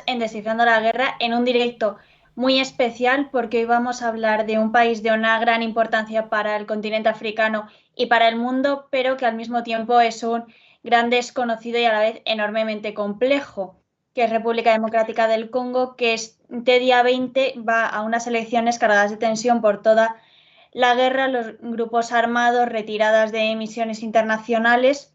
en Descifrando la Guerra en un directo muy especial porque hoy vamos a hablar de un país de una gran importancia para el continente africano y para el mundo, pero que al mismo tiempo es un gran desconocido y a la vez enormemente complejo, que es República Democrática del Congo, que este día 20 va a unas elecciones cargadas de tensión por toda la guerra, los grupos armados, retiradas de misiones internacionales.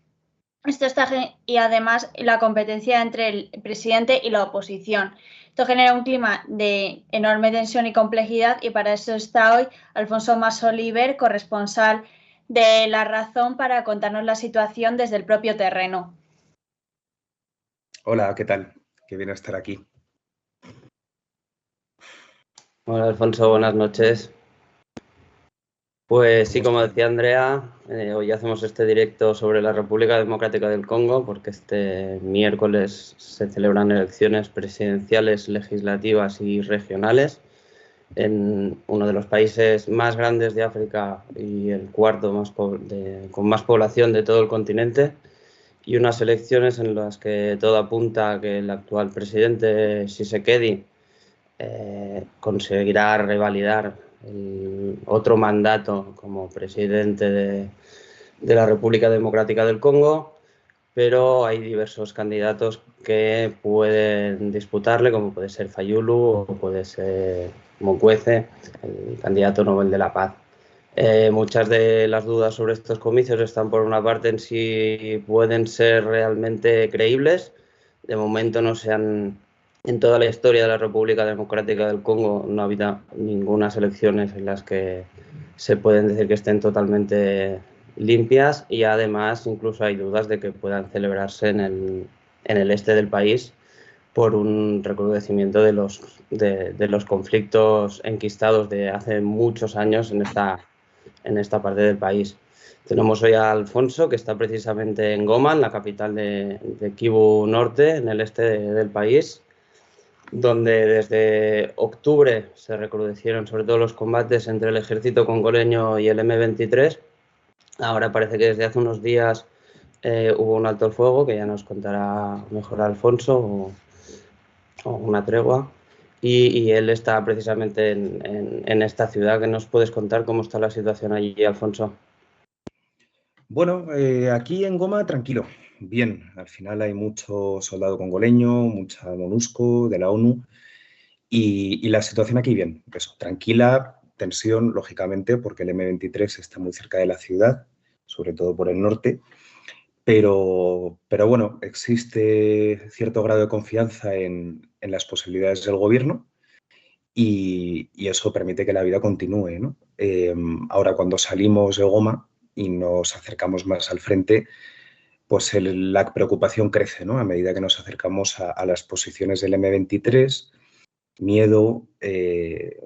Esto está, y además la competencia entre el presidente y la oposición. Esto genera un clima de enorme tensión y complejidad y para eso está hoy Alfonso Masoliver, corresponsal de La Razón, para contarnos la situación desde el propio terreno. Hola, ¿qué tal? Qué bien estar aquí. Hola Alfonso, buenas noches. Pues sí, como decía Andrea, hoy hacemos este directo sobre la República Democrática del Congo porque este miércoles se celebran elecciones presidenciales, legislativas y regionales en uno de los países más grandes de África y el cuarto con más población de todo el continente, y unas elecciones en las que todo apunta a que el actual presidente Tshisekedi conseguirá revalidar otro mandato como presidente de la República Democrática del Congo, pero hay diversos candidatos que pueden disputarle, como puede ser Fayulu o puede ser Mokweze, el candidato Nobel de la Paz. Muchas de las dudas sobre estos comicios están, por una parte, en si pueden ser realmente creíbles. De momento no se han... En toda la historia de la República Democrática del Congo no ha habido ninguna elecciones en las que se pueden decir que estén totalmente limpias, y además incluso hay dudas de que puedan celebrarse en el este del país por un recrudecimiento de los conflictos enquistados de hace muchos años en esta parte del país. Tenemos hoy a Alfonso, que está precisamente en Goma, en la capital de Kivu Norte, en el este del país, donde desde octubre se recrudecieron sobre todo los combates entre el ejército congoleño y el M23. Ahora parece que desde hace unos días hubo un alto el fuego, que ya nos contará mejor Alfonso, o una tregua, y él está precisamente en esta ciudad. ¿Qué nos puedes contar? ¿Cómo está la situación allí, Alfonso? Bueno, aquí en Goma, tranquilo, bien. Al final hay mucho soldado congoleño, mucha MONUSCO de la ONU y la situación aquí bien. Eso, tranquila, tensión, lógicamente, porque el M23 está muy cerca de la ciudad, sobre todo por el norte. Pero bueno, existe cierto grado de confianza en las posibilidades del gobierno y eso permite que la vida continúe, ¿no? Ahora, cuando salimos de Goma y nos acercamos más al frente, pues la preocupación crece, ¿no? A medida que nos acercamos a las posiciones del M23, miedo,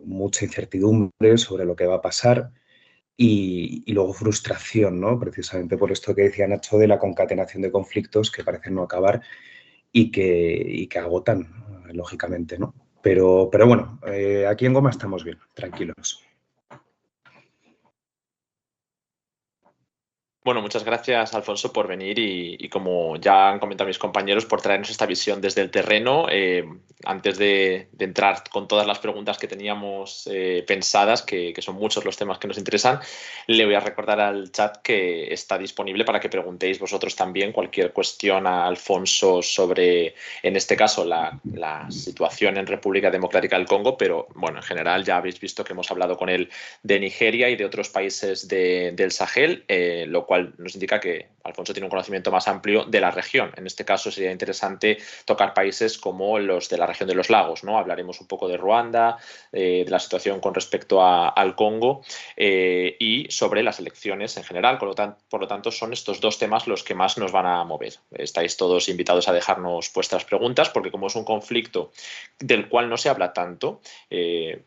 mucha incertidumbre sobre lo que va a pasar y luego frustración, ¿no? Precisamente por esto que decía Nacho de la concatenación de conflictos que parecen no acabar y que agotan, lógicamente, ¿no? Pero bueno, aquí en Goma estamos bien, tranquilos. Bueno, muchas gracias, Alfonso, por venir y como ya han comentado mis compañeros, por traernos esta visión desde el terreno. Antes de entrar con todas las preguntas que teníamos pensadas, que son muchos los temas que nos interesan, le voy a recordar al chat que está disponible para que preguntéis vosotros también cualquier cuestión a Alfonso sobre, en este caso, la situación en República Democrática del Congo, pero bueno, en general ya habéis visto que hemos hablado con él de Nigeria y de otros países del Sahel, lo cual nos indica que Alfonso tiene un conocimiento más amplio de la región. En este caso sería interesante tocar países como los de la región de los lagos, ¿no? Hablaremos un poco de Ruanda, de la situación con respecto al Congo y sobre las elecciones en general. Por lo tanto, son estos dos temas los que más nos van a mover. Estáis todos invitados a dejarnos vuestras preguntas, porque como es un conflicto del cual no se habla tanto,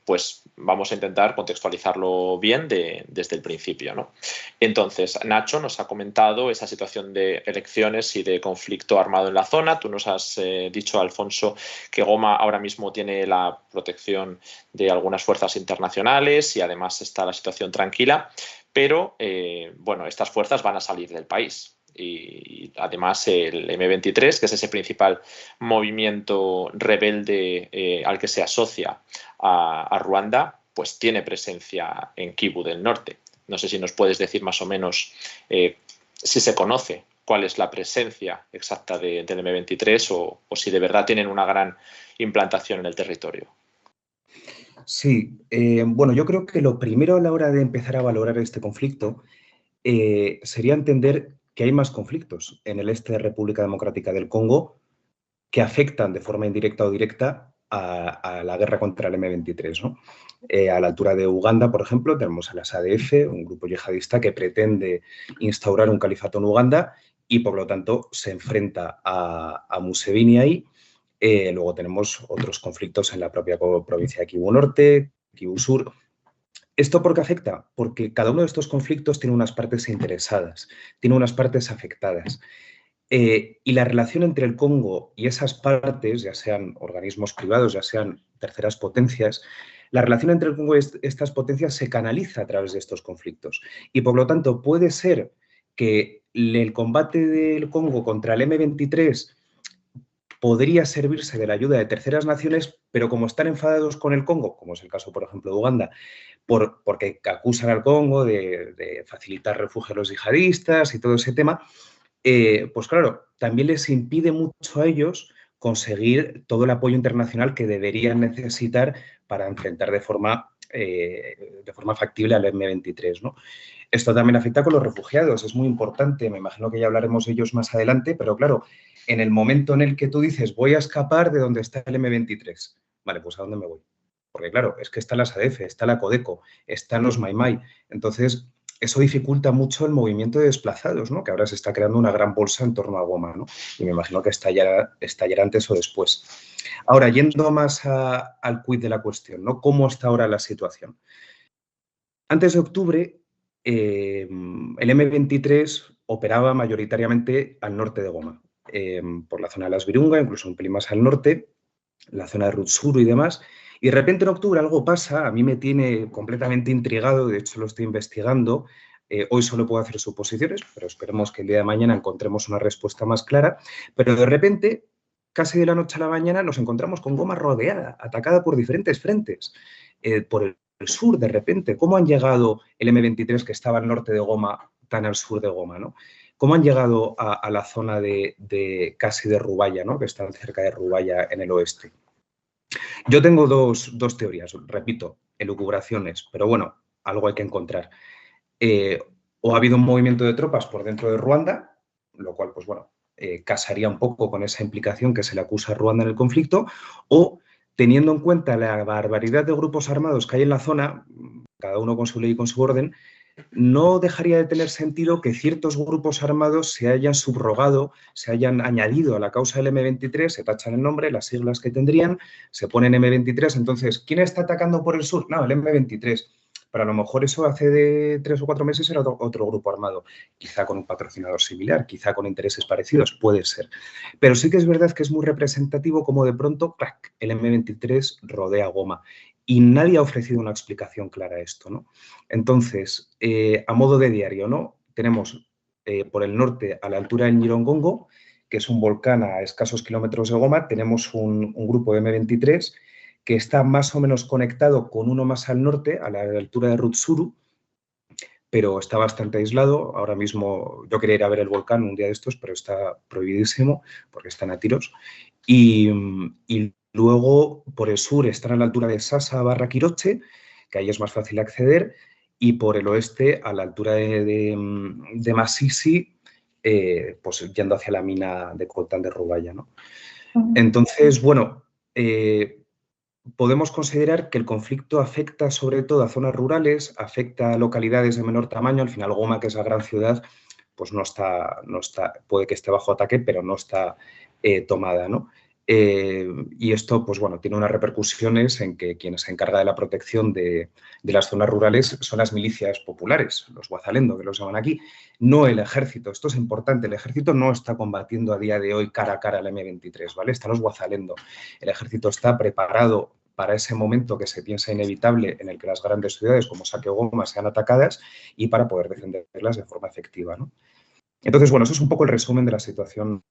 pues vamos a intentar contextualizarlo bien desde el principio, ¿no? Entonces, Nacho nos ha comentado esa situación de elecciones y de conflicto armado en la zona. Tú nos has dicho, Alfonso, que Goma ahora mismo tiene la protección de algunas fuerzas internacionales y además está la situación tranquila, pero bueno, estas fuerzas van a salir del país. y además el M23, que es ese principal movimiento rebelde al que se asocia a Ruanda, pues tiene presencia en Kivu del Norte. No sé si nos puedes decir más o menos si se conoce cuál es la presencia exacta del M23 o si de verdad tienen una gran implantación en el territorio. Sí, bueno, yo creo que lo primero a la hora de empezar a valorar este conflicto sería entender que hay más conflictos en el este de República Democrática del Congo que afectan de forma indirecta o directa a la guerra contra el M23, ¿no? A la altura de Uganda, por ejemplo, tenemos a las ADF, un grupo yihadista que pretende instaurar un califato en Uganda y, por lo tanto, se enfrenta a Museveni ahí. Luego tenemos otros conflictos en la propia provincia de Kivu Norte, Kivu Sur. ¿Esto por qué afecta? Porque cada uno de estos conflictos tiene unas partes interesadas, tiene unas partes afectadas. Y la relación entre el Congo y esas partes, ya sean organismos privados, ya sean terceras potencias, la relación entre el Congo y estas potencias se canaliza a través de estos conflictos. Y por lo tanto puede ser que el combate del Congo contra el M23 podría servirse de la ayuda de terceras naciones, pero como están enfadados con el Congo, como es el caso, por ejemplo, de Uganda, porque acusan al Congo de facilitar refugio a los yihadistas y todo ese tema, pues claro, también les impide mucho a ellos conseguir todo el apoyo internacional que deberían necesitar para enfrentar de forma factible al M23, ¿no? Esto también afecta con los refugiados, es muy importante, me imagino que ya hablaremos de ellos más adelante, pero claro, en el momento en el que tú dices voy a escapar de donde está el M23, vale, pues ¿a dónde me voy? Porque claro, es que está la SADF, está la Codeco, están los Maimai, entonces eso dificulta mucho el movimiento de desplazados, ¿no? Que ahora se está creando una gran bolsa en torno a Goma, ¿no? Y me imagino que estallará antes o después. Ahora, yendo más al quid de la cuestión, ¿no? ¿Cómo está ahora la situación? Antes de octubre, el M23 operaba mayoritariamente al norte de Goma, por la zona de las Virunga, incluso un pelín más al norte, la zona de Rutsuru y demás. Y de repente en octubre algo pasa, a mí me tiene completamente intrigado, de hecho lo estoy investigando. Hoy solo puedo hacer suposiciones, pero esperemos que el día de mañana encontremos una respuesta más clara. Pero de repente, casi de la noche a la mañana, nos encontramos con Goma rodeada, atacada por diferentes frentes. Por el sur, de repente, ¿cómo han llegado el M23 que estaba al norte de Goma tan al sur de Goma, ¿no? ¿Cómo han llegado a la zona de casi de Rubaya, ¿no? Que están cerca de Rubaya en el oeste? Yo tengo dos teorías, repito, elucubraciones, pero bueno, algo hay que encontrar. O ha habido un movimiento de tropas por dentro de Ruanda, lo cual, pues bueno, casaría un poco con esa implicación que se le acusa a Ruanda en el conflicto, o teniendo en cuenta la barbaridad de grupos armados que hay en la zona, cada uno con su ley y con su orden, no dejaría de tener sentido que ciertos grupos armados se hayan subrogado, se hayan añadido a la causa del M23, se tachan el nombre, las siglas que tendrían, se ponen M23. Entonces, ¿quién está atacando por el sur? No, el M23. Pero a lo mejor eso hace de 3 o 4 meses era otro grupo armado, quizá con un patrocinador similar, quizá con intereses parecidos, puede ser. Pero sí que es verdad que es muy representativo como de pronto, ¡clac!, el M23 rodea Goma. Y nadie ha ofrecido una explicación clara a esto, ¿no? Entonces, a modo de diario, ¿no? Tenemos por el norte, a la altura del Nyiragongo, que es un volcán a escasos kilómetros de Goma, tenemos un grupo de M23 que está más o menos conectado con uno más al norte, a la altura de Rutsuru, pero está bastante aislado. Ahora mismo yo quería ir a ver el volcán un día de estos, pero está prohibidísimo porque están a tiros. Y luego, por el sur, están a la altura de Sasa / Quiroche, que ahí es más fácil acceder, y por el oeste, a la altura de Masisi, pues yendo hacia la mina de coltán de Rubaya, ¿no? Entonces, bueno, podemos considerar que el conflicto afecta sobre todo a zonas rurales, afecta a localidades de menor tamaño. Al final, Goma, que es la gran ciudad, pues no está, puede que esté bajo ataque, pero no está tomada, ¿no? Y esto, pues bueno, tiene unas repercusiones en que quien se encarga de la protección de las zonas rurales son las milicias populares, los Guazalendo, que los llaman aquí, no el ejército. Esto es importante, el ejército no está combatiendo a día de hoy cara a cara al M23, ¿vale? Están los Guazalendo. El ejército está preparado para ese momento que se piensa inevitable en el que las grandes ciudades como Sake o Goma sean atacadas y para poder defenderlas de forma efectiva, ¿no? Entonces, bueno, eso es un poco el resumen de la situación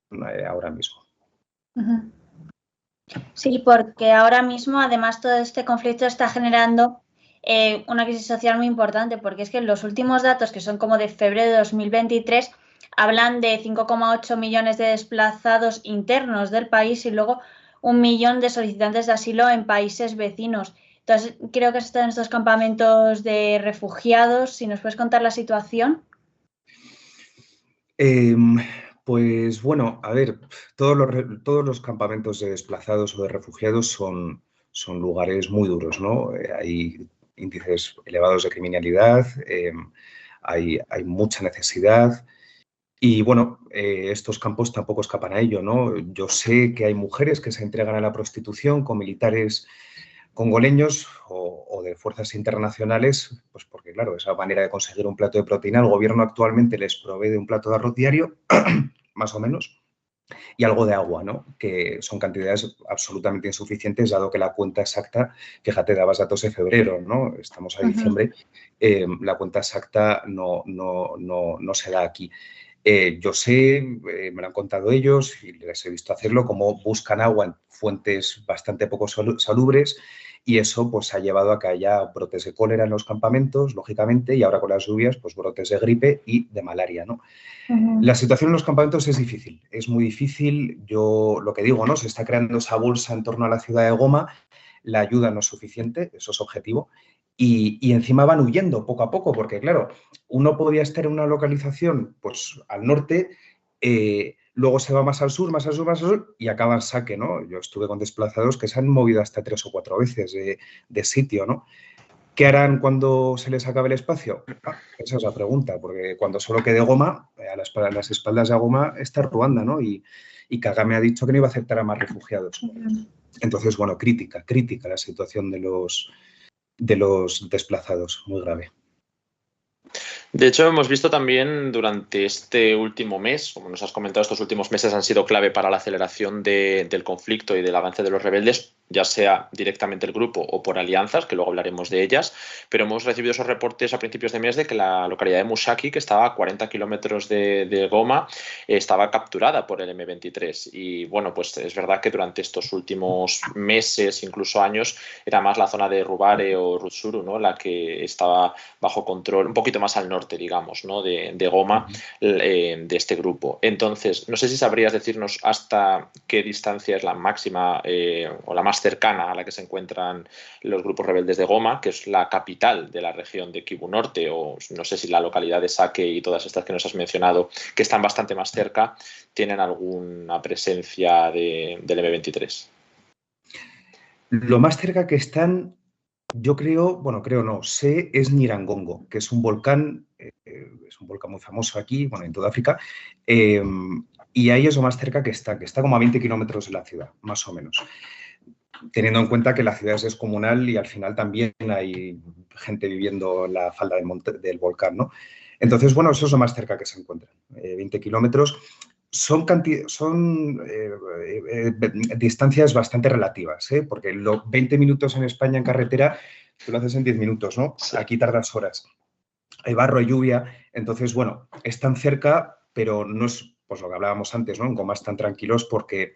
ahora mismo. Sí, porque ahora mismo, además, todo este conflicto está generando una crisis social muy importante, porque es que los últimos datos, que son como de febrero de 2023, hablan de 5,8 millones de desplazados internos del país y luego 1 millón de solicitantes de asilo en países vecinos. Entonces, creo que están estos campamentos de refugiados. Si nos puedes contar la situación. Pues bueno, a ver, todos los campamentos de desplazados o de refugiados son lugares muy duros, ¿no? Hay índices elevados de criminalidad, hay mucha necesidad y bueno, estos campos tampoco escapan a ello, ¿no? Yo sé que hay mujeres que se entregan a la prostitución con militares congoleños o de fuerzas internacionales, pues porque, claro, esa manera de conseguir un plato de proteína, el gobierno actualmente les provee de un plato de arroz diario, más o menos, y algo de agua, ¿no? Que son cantidades absolutamente insuficientes, dado que la cuenta exacta, fíjate, dabas datos de febrero, ¿no? Estamos a diciembre, la cuenta exacta no se da aquí. Yo sé, me lo han contado ellos y les he visto hacerlo, cómo buscan agua en fuentes bastante poco salubres y eso pues ha llevado a que haya brotes de cólera en los campamentos, lógicamente, y ahora con las lluvias, pues brotes de gripe y de malaria, ¿no? La situación en los campamentos es difícil, es muy difícil. Yo lo que digo, ¿no? Se está creando esa bolsa en torno a la ciudad de Goma, la ayuda no es suficiente, eso es objetivo, y encima van huyendo poco a poco, porque claro, uno podría estar en una localización pues al norte, luego se va más al sur, más al sur, más al sur y acaba en Saque, ¿no? Yo estuve con desplazados que se han movido hasta 3 o 4 veces de sitio, ¿no? ¿Qué harán cuando se les acabe el espacio? Esa es la pregunta, porque cuando solo quede Goma, a las espaldas de Goma está Ruanda, ¿no? Y Kagame ha dicho que no iba a aceptar a más refugiados. Entonces, bueno, crítica la situación de los desplazados, muy grave. De hecho, hemos visto también durante este último mes, como nos has comentado, estos últimos meses han sido clave para la aceleración del conflicto y del avance de los rebeldes, ya sea directamente el grupo o por alianzas, que luego hablaremos de ellas, pero hemos recibido esos reportes a principios de mes de que la localidad de Mushaki, que estaba a 40 kilómetros de Goma, estaba capturada por el M23. Y bueno, pues es verdad que durante estos últimos meses, incluso años, era más la zona de Rubare o Rutshuru, ¿no?, la que estaba bajo control, un poquito más al norte, digamos, ¿no?, de Goma, de este grupo. Entonces, no sé si sabrías decirnos hasta qué distancia es la máxima o la más cercana a la que se encuentran los grupos rebeldes de Goma, que es la capital de la región de Kivu Norte, o no sé si la localidad de Sake y todas estas que nos has mencionado, que están bastante más cerca, tienen alguna presencia del M23. Lo más cerca que están, yo creo, bueno, creo no, sé, es Nyiragongo, que es un volcán muy famoso aquí, bueno, en toda África, y ahí es lo más cerca que está como a 20 kilómetros de la ciudad, más o menos. Teniendo en cuenta que la ciudad es descomunal y al final también hay gente viviendo en la falda del volcán, ¿no? Entonces, bueno, eso es lo más cerca que se encuentran, 20 kilómetros. Son distancias bastante relativas, porque los 20 minutos en España en carretera, tú lo haces en 10 minutos, ¿no? Sí. Aquí tardas horas. Hay barro, hay lluvia, entonces, bueno, están cerca, pero no es pues lo que hablábamos antes, ¿no? En Goma están tranquilos porque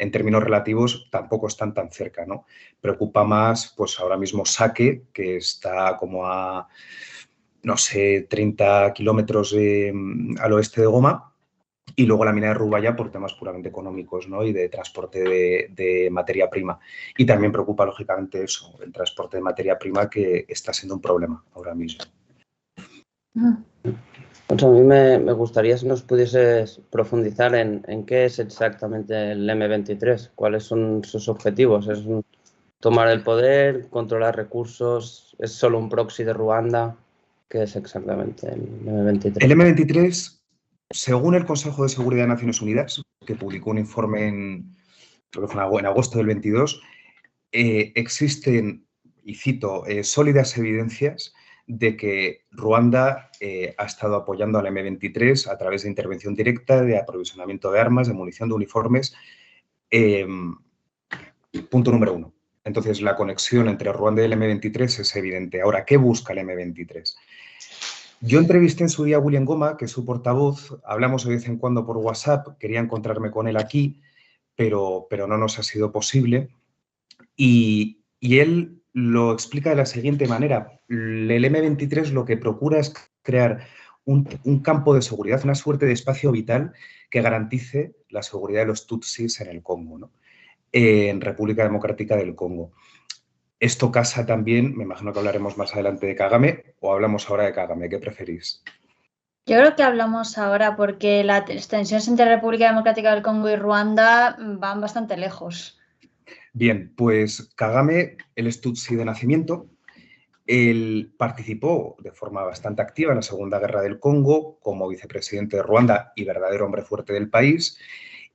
en términos relativos tampoco están tan cerca, ¿no? Preocupa más, pues ahora mismo Sake, que está como a, no sé, 30 kilómetros al oeste de Goma, y luego la mina de Rubaya por temas puramente económicos, ¿no?, y de transporte de materia prima. Y también preocupa, lógicamente, eso, el transporte de materia prima, que está siendo un problema ahora mismo. Pues a mí me gustaría si nos pudieses profundizar en qué es exactamente el M23, cuáles son sus objetivos. ¿Es tomar el poder, controlar recursos? ¿Es solo un proxy de Ruanda? ¿Qué es exactamente el M23? El M23, según el Consejo de Seguridad de Naciones Unidas, que publicó un informe creo que fue en agosto del 22, existen, y cito, sólidas evidencias de que Ruanda ha estado apoyando al M23 a través de intervención directa, de aprovisionamiento de armas, de munición, de uniformes. Punto número 1. Entonces, la conexión entre Ruanda y el M23 es evidente. Ahora, ¿qué busca el M23? Yo entrevisté en su día a William Goma, que es su portavoz, hablamos de vez en cuando por WhatsApp, quería encontrarme con él aquí, pero no nos ha sido posible. Y él lo explica de la siguiente manera. El M23 lo que procura es crear un campo de seguridad, una suerte de espacio vital que garantice la seguridad de los tutsis en el Congo, ¿no? En República Democrática del Congo. Esto casa también, me imagino que hablaremos más adelante de Kagame, o hablamos ahora de Kagame, ¿qué preferís? Yo creo que hablamos ahora porque las tensiones entre República Democrática del Congo y Ruanda van bastante lejos. Bien, pues Kagame, él es tutsi de nacimiento. Él participó de forma bastante activa en la Segunda Guerra del Congo como vicepresidente de Ruanda y verdadero hombre fuerte del país.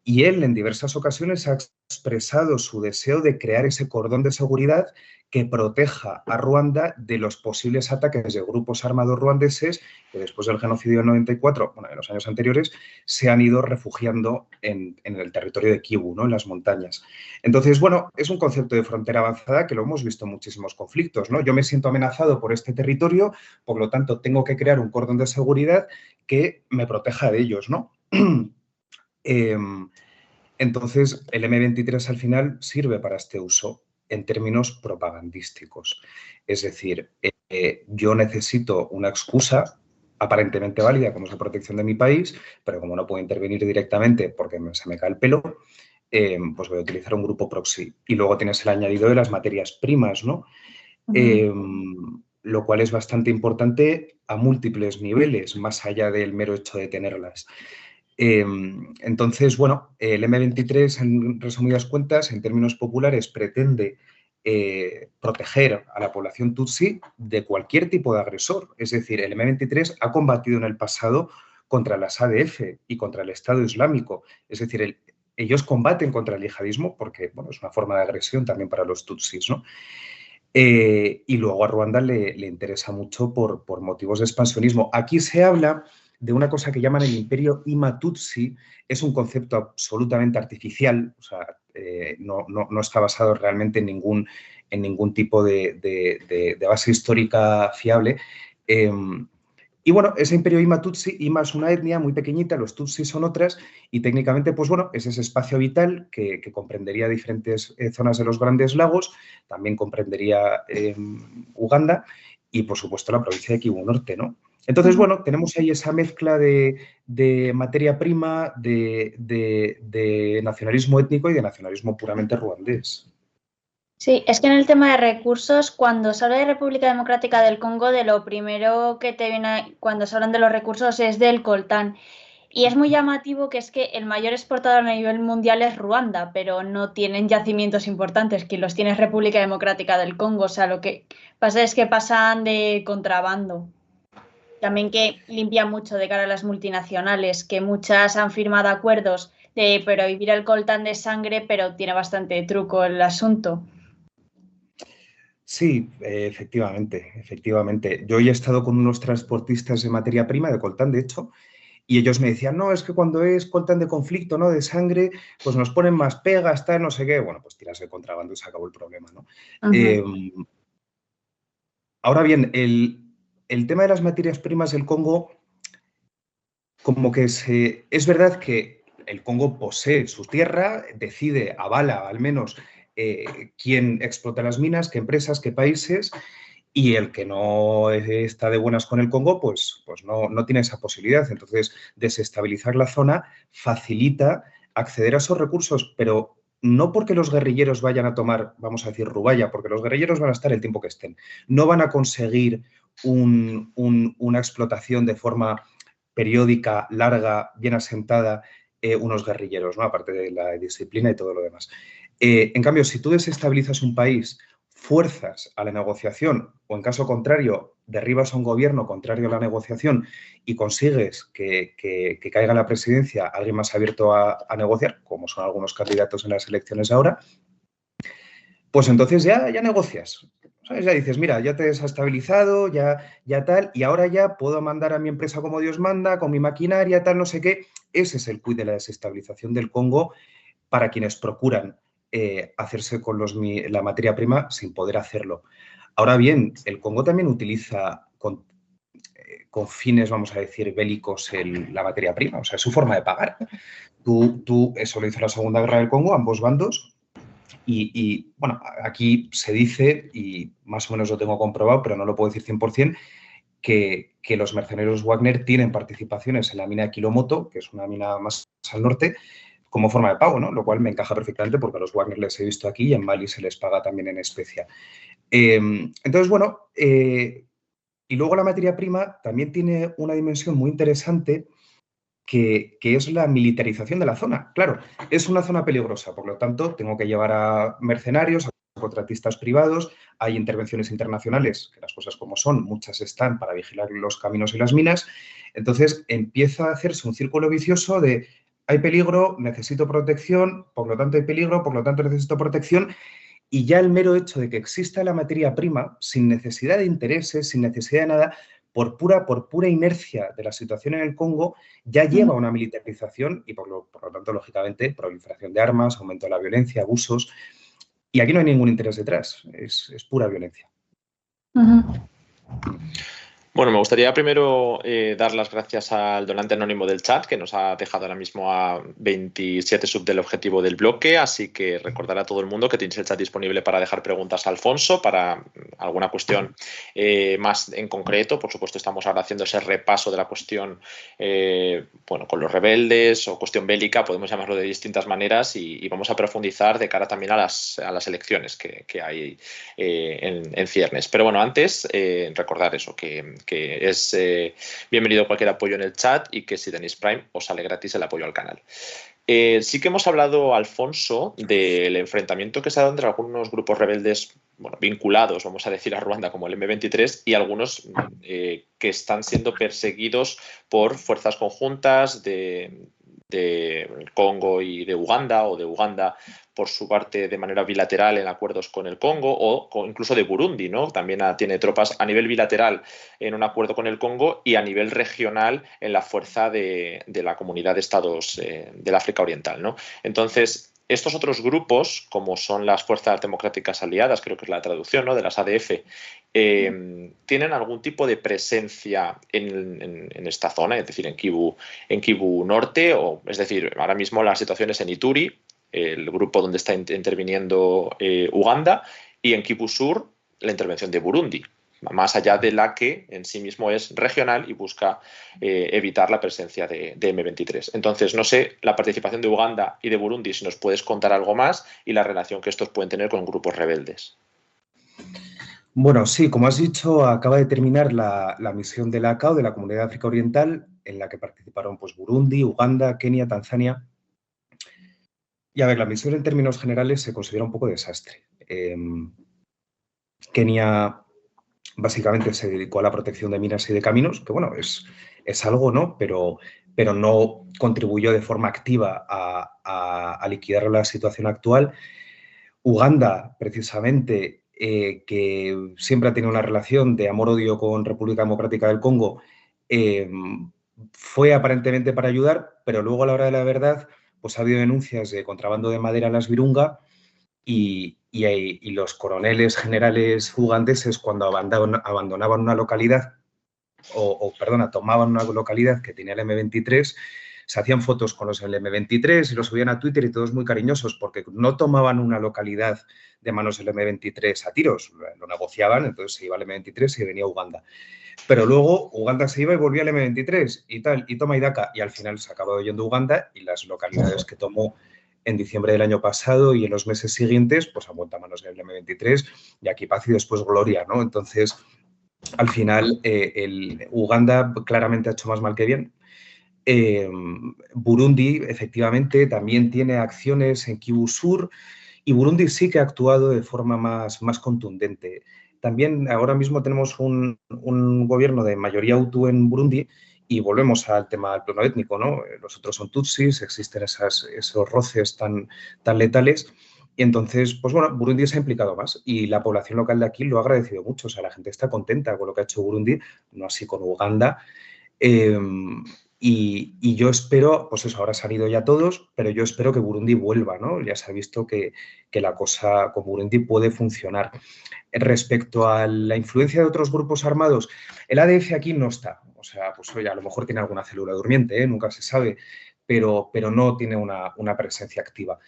Y él en diversas ocasiones ha expresado su deseo de crear ese cordón de seguridad que proteja a Ruanda de los posibles ataques de grupos armados ruandeses que después del genocidio del 94, bueno, en los años anteriores, se han ido refugiando en el territorio de Kivu, ¿no? En las montañas. Entonces, bueno, es un concepto de frontera avanzada que lo hemos visto en muchísimos conflictos, ¿no? Yo me siento amenazado por este territorio, por lo tanto, tengo que crear un cordón de seguridad que me proteja de ellos, ¿no? Entonces, el M23 al final sirve para este uso en términos propagandísticos. Es decir, yo necesito una excusa aparentemente válida como es la protección de mi país, pero como no puedo intervenir directamente porque se me cae el pelo, pues voy a utilizar un grupo proxy. Y luego tienes el añadido de las materias primas, ¿no? Lo cual es bastante importante a múltiples niveles, más allá del mero hecho de tenerlas. Entonces, bueno, el M23, en resumidas cuentas, en términos populares, pretende proteger a la población tutsi de cualquier tipo de agresor. Es decir, el M23 ha combatido en el pasado contra las ADF y contra el Estado Islámico. Es decir, ellos combaten contra el yihadismo porque, bueno, es una forma de agresión también para los tutsis, ¿no? Y luego a Ruanda le interesa mucho por motivos de expansionismo. Aquí se habla de una cosa que llaman el imperio Ima-Tutsi. Es un concepto absolutamente artificial, o sea, no está basado realmente en ningún tipo de base histórica fiable. Y bueno, ese imperio Ima-Tutsi, Ima es una etnia muy pequeñita, los Tutsi son otras, y técnicamente, pues bueno, es ese espacio vital que comprendería diferentes zonas de los Grandes Lagos, también comprendería Uganda y, por supuesto, la provincia de Kivu Norte, ¿no? Entonces, bueno, tenemos ahí esa mezcla de materia prima, de nacionalismo étnico y de nacionalismo puramente ruandés. Sí, es que en el tema de recursos, cuando se habla de República Democrática del Congo, de lo primero que te viene cuando se hablan de los recursos es del coltán. Y es muy llamativo que es que el mayor exportador a nivel mundial es Ruanda, pero no tienen yacimientos importantes, que los tiene República Democrática del Congo. O sea, lo que pasa es que pasan de contrabando. También que limpia mucho de cara a las multinacionales, que muchas han firmado acuerdos de prohibir el coltán de sangre, pero tiene bastante truco el asunto. Sí, efectivamente. Yo hoy he estado con unos transportistas de materia prima, de coltán, de hecho, y ellos me decían, no, es que cuando es coltán de conflicto, ¿no? De sangre, pues nos ponen más pegas, tal, no sé qué. Bueno, pues tiras el contrabando y se acabó el problema, ¿no? Ahora bien, el tema de las materias primas del Congo, como que es verdad que el Congo posee su tierra, decide, avala al menos quién explota las minas, qué empresas, qué países, y el que no está de buenas con el Congo, pues no tiene esa posibilidad. Entonces, desestabilizar la zona facilita acceder a esos recursos, pero no porque los guerrilleros vayan a tomar, vamos a decir, Rubaya, porque los guerrilleros van a estar el tiempo que estén. No van a conseguir una explotación de forma periódica, larga, bien asentada, unos guerrilleros, ¿no? Aparte de la disciplina y todo lo demás. En cambio, si tú desestabilizas un país, fuerzas a la negociación o, en caso contrario, derribas a un gobierno contrario a la negociación y consigues que caiga en la presidencia alguien más abierto a negociar, como son algunos candidatos en las elecciones ahora, pues entonces ya negocias. ¿Sabes? Ya dices, mira, ya te he desestabilizado, ya tal, y ahora ya puedo mandar a mi empresa como Dios manda, con mi maquinaria, tal, no sé qué. Ese es el quid de la desestabilización del Congo para quienes procuran hacerse con la materia prima sin poder hacerlo. Ahora bien, el Congo también utiliza con fines, vamos a decir, bélicos la materia prima, o sea, es su forma de pagar. Eso lo hizo la Segunda Guerra del Congo, ambos bandos, y bueno, aquí se dice, y más o menos lo tengo comprobado, pero no lo puedo decir 100%, que los mercenarios Wagner tienen participaciones en la mina de Kilomoto, que es una mina más al norte, como forma de pago, ¿no? Lo cual me encaja perfectamente porque a los Wagner les he visto aquí y en Mali se les paga también en especia. Entonces, bueno, y luego la materia prima también tiene una dimensión muy interesante que es la militarización de la zona. Claro, es una zona peligrosa, por lo tanto, tengo que llevar a mercenarios, a contratistas privados, hay intervenciones internacionales, que las cosas como son, muchas están para vigilar los caminos y las minas. Entonces, empieza a hacerse un círculo vicioso de hay peligro, necesito protección, por lo tanto hay peligro, por lo tanto necesito protección. Y ya el mero hecho de que exista la materia prima, sin necesidad de intereses, sin necesidad de nada, por pura inercia de la situación en el Congo, ya lleva a una militarización y, por lo tanto, lógicamente, proliferación de armas, aumento de la violencia, abusos. Y aquí no hay ningún interés detrás, es pura violencia. Bueno, me gustaría primero dar las gracias al donante anónimo del chat, que nos ha dejado ahora mismo a 27 sub del objetivo del bloque, así que recordar a todo el mundo que tenéis el chat disponible para dejar preguntas a Alfonso, para alguna cuestión más en concreto. Por supuesto, estamos ahora haciendo ese repaso de la cuestión bueno, con los rebeldes o cuestión bélica, podemos llamarlo de distintas maneras, y vamos a profundizar de cara también a las elecciones que hay en ciernes. Pero bueno, antes recordar eso, que es bienvenido cualquier apoyo en el chat y que si tenéis Prime os sale gratis el apoyo al canal. Sí que hemos hablado, Alfonso, del enfrentamiento que se ha dado entre algunos grupos rebeldes, bueno, vinculados, vamos a decir, a Ruanda, como el M23, y algunos que están siendo perseguidos por fuerzas conjuntas de Congo y de Uganda, o de Uganda por su parte de manera bilateral en acuerdos con el Congo, o incluso de Burundi, ¿no? También tiene tropas a nivel bilateral en un acuerdo con el Congo y a nivel regional en la fuerza de la comunidad de estados del África Oriental, ¿no? Entonces, estos otros grupos, como son las Fuerzas Democráticas Aliadas, creo que es la traducción, ¿no?, de las ADF, ¿tienen algún tipo de presencia en esta zona, es decir, en Kivu Norte? Es decir, ahora mismo la situación es en Ituri, el grupo donde está interviniendo Uganda, y en Kivu Sur la intervención de Burundi, más allá de la que en sí mismo es regional y busca evitar la presencia de M23. Entonces, no sé, la participación de Uganda y de Burundi, si nos puedes contar algo más, y la relación que estos pueden tener con grupos rebeldes. Bueno, sí, como has dicho, acaba de terminar la misión de la ACAO, de la Comunidad de África Oriental, en la que participaron pues, Burundi, Uganda, Kenia, Tanzania. Y a ver, la misión en términos generales se considera un poco desastre. Kenia básicamente se dedicó a la protección de minas y de caminos, que bueno, es algo, ¿no? Pero no contribuyó de forma activa a liquidar la situación actual. Uganda, precisamente, que siempre ha tenido una relación de amor-odio con República Democrática del Congo, fue aparentemente para ayudar, pero luego a la hora de la verdad, pues ha habido denuncias de contrabando de madera en las Virunga y los coroneles generales ugandeses, cuando abandonaban una localidad, tomaban una localidad que tenía el M23, se hacían fotos con los del M23 y los subían a Twitter, y todos muy cariñosos porque no tomaban una localidad de manos del M23 a tiros, lo negociaban, entonces se iba al M23 y venía Uganda. Pero luego Uganda se iba y volvía al M23 y tal, y toma y daca, y al final se acabó yendo Uganda, y las localidades que tomó en diciembre del año pasado y en los meses siguientes, pues han vuelto a manos del M23, y aquí paz y después gloria, ¿no? Entonces, al final, el Uganda claramente ha hecho más mal que bien. Burundi, efectivamente, también tiene acciones en Kivu Sur, y Burundi sí que ha actuado de forma más contundente. También ahora mismo tenemos un gobierno de mayoría Hutu en Burundi, y volvemos al tema del plano étnico, ¿no? Los otros son tutsis, existen esos roces tan letales. Y entonces, pues bueno, Burundi se ha implicado más, y la población local de aquí lo ha agradecido mucho. O sea, la gente está contenta con lo que ha hecho Burundi, no así con Uganda. Y yo espero, pues eso, ahora se han ido ya todos, pero yo espero que Burundi vuelva, ¿no? Ya se ha visto que la cosa con Burundi puede funcionar. Respecto a la influencia de otros grupos armados, el ADF aquí no está. O sea, pues oye, a lo mejor tiene alguna célula durmiente, nunca se sabe, pero no tiene una presencia activa.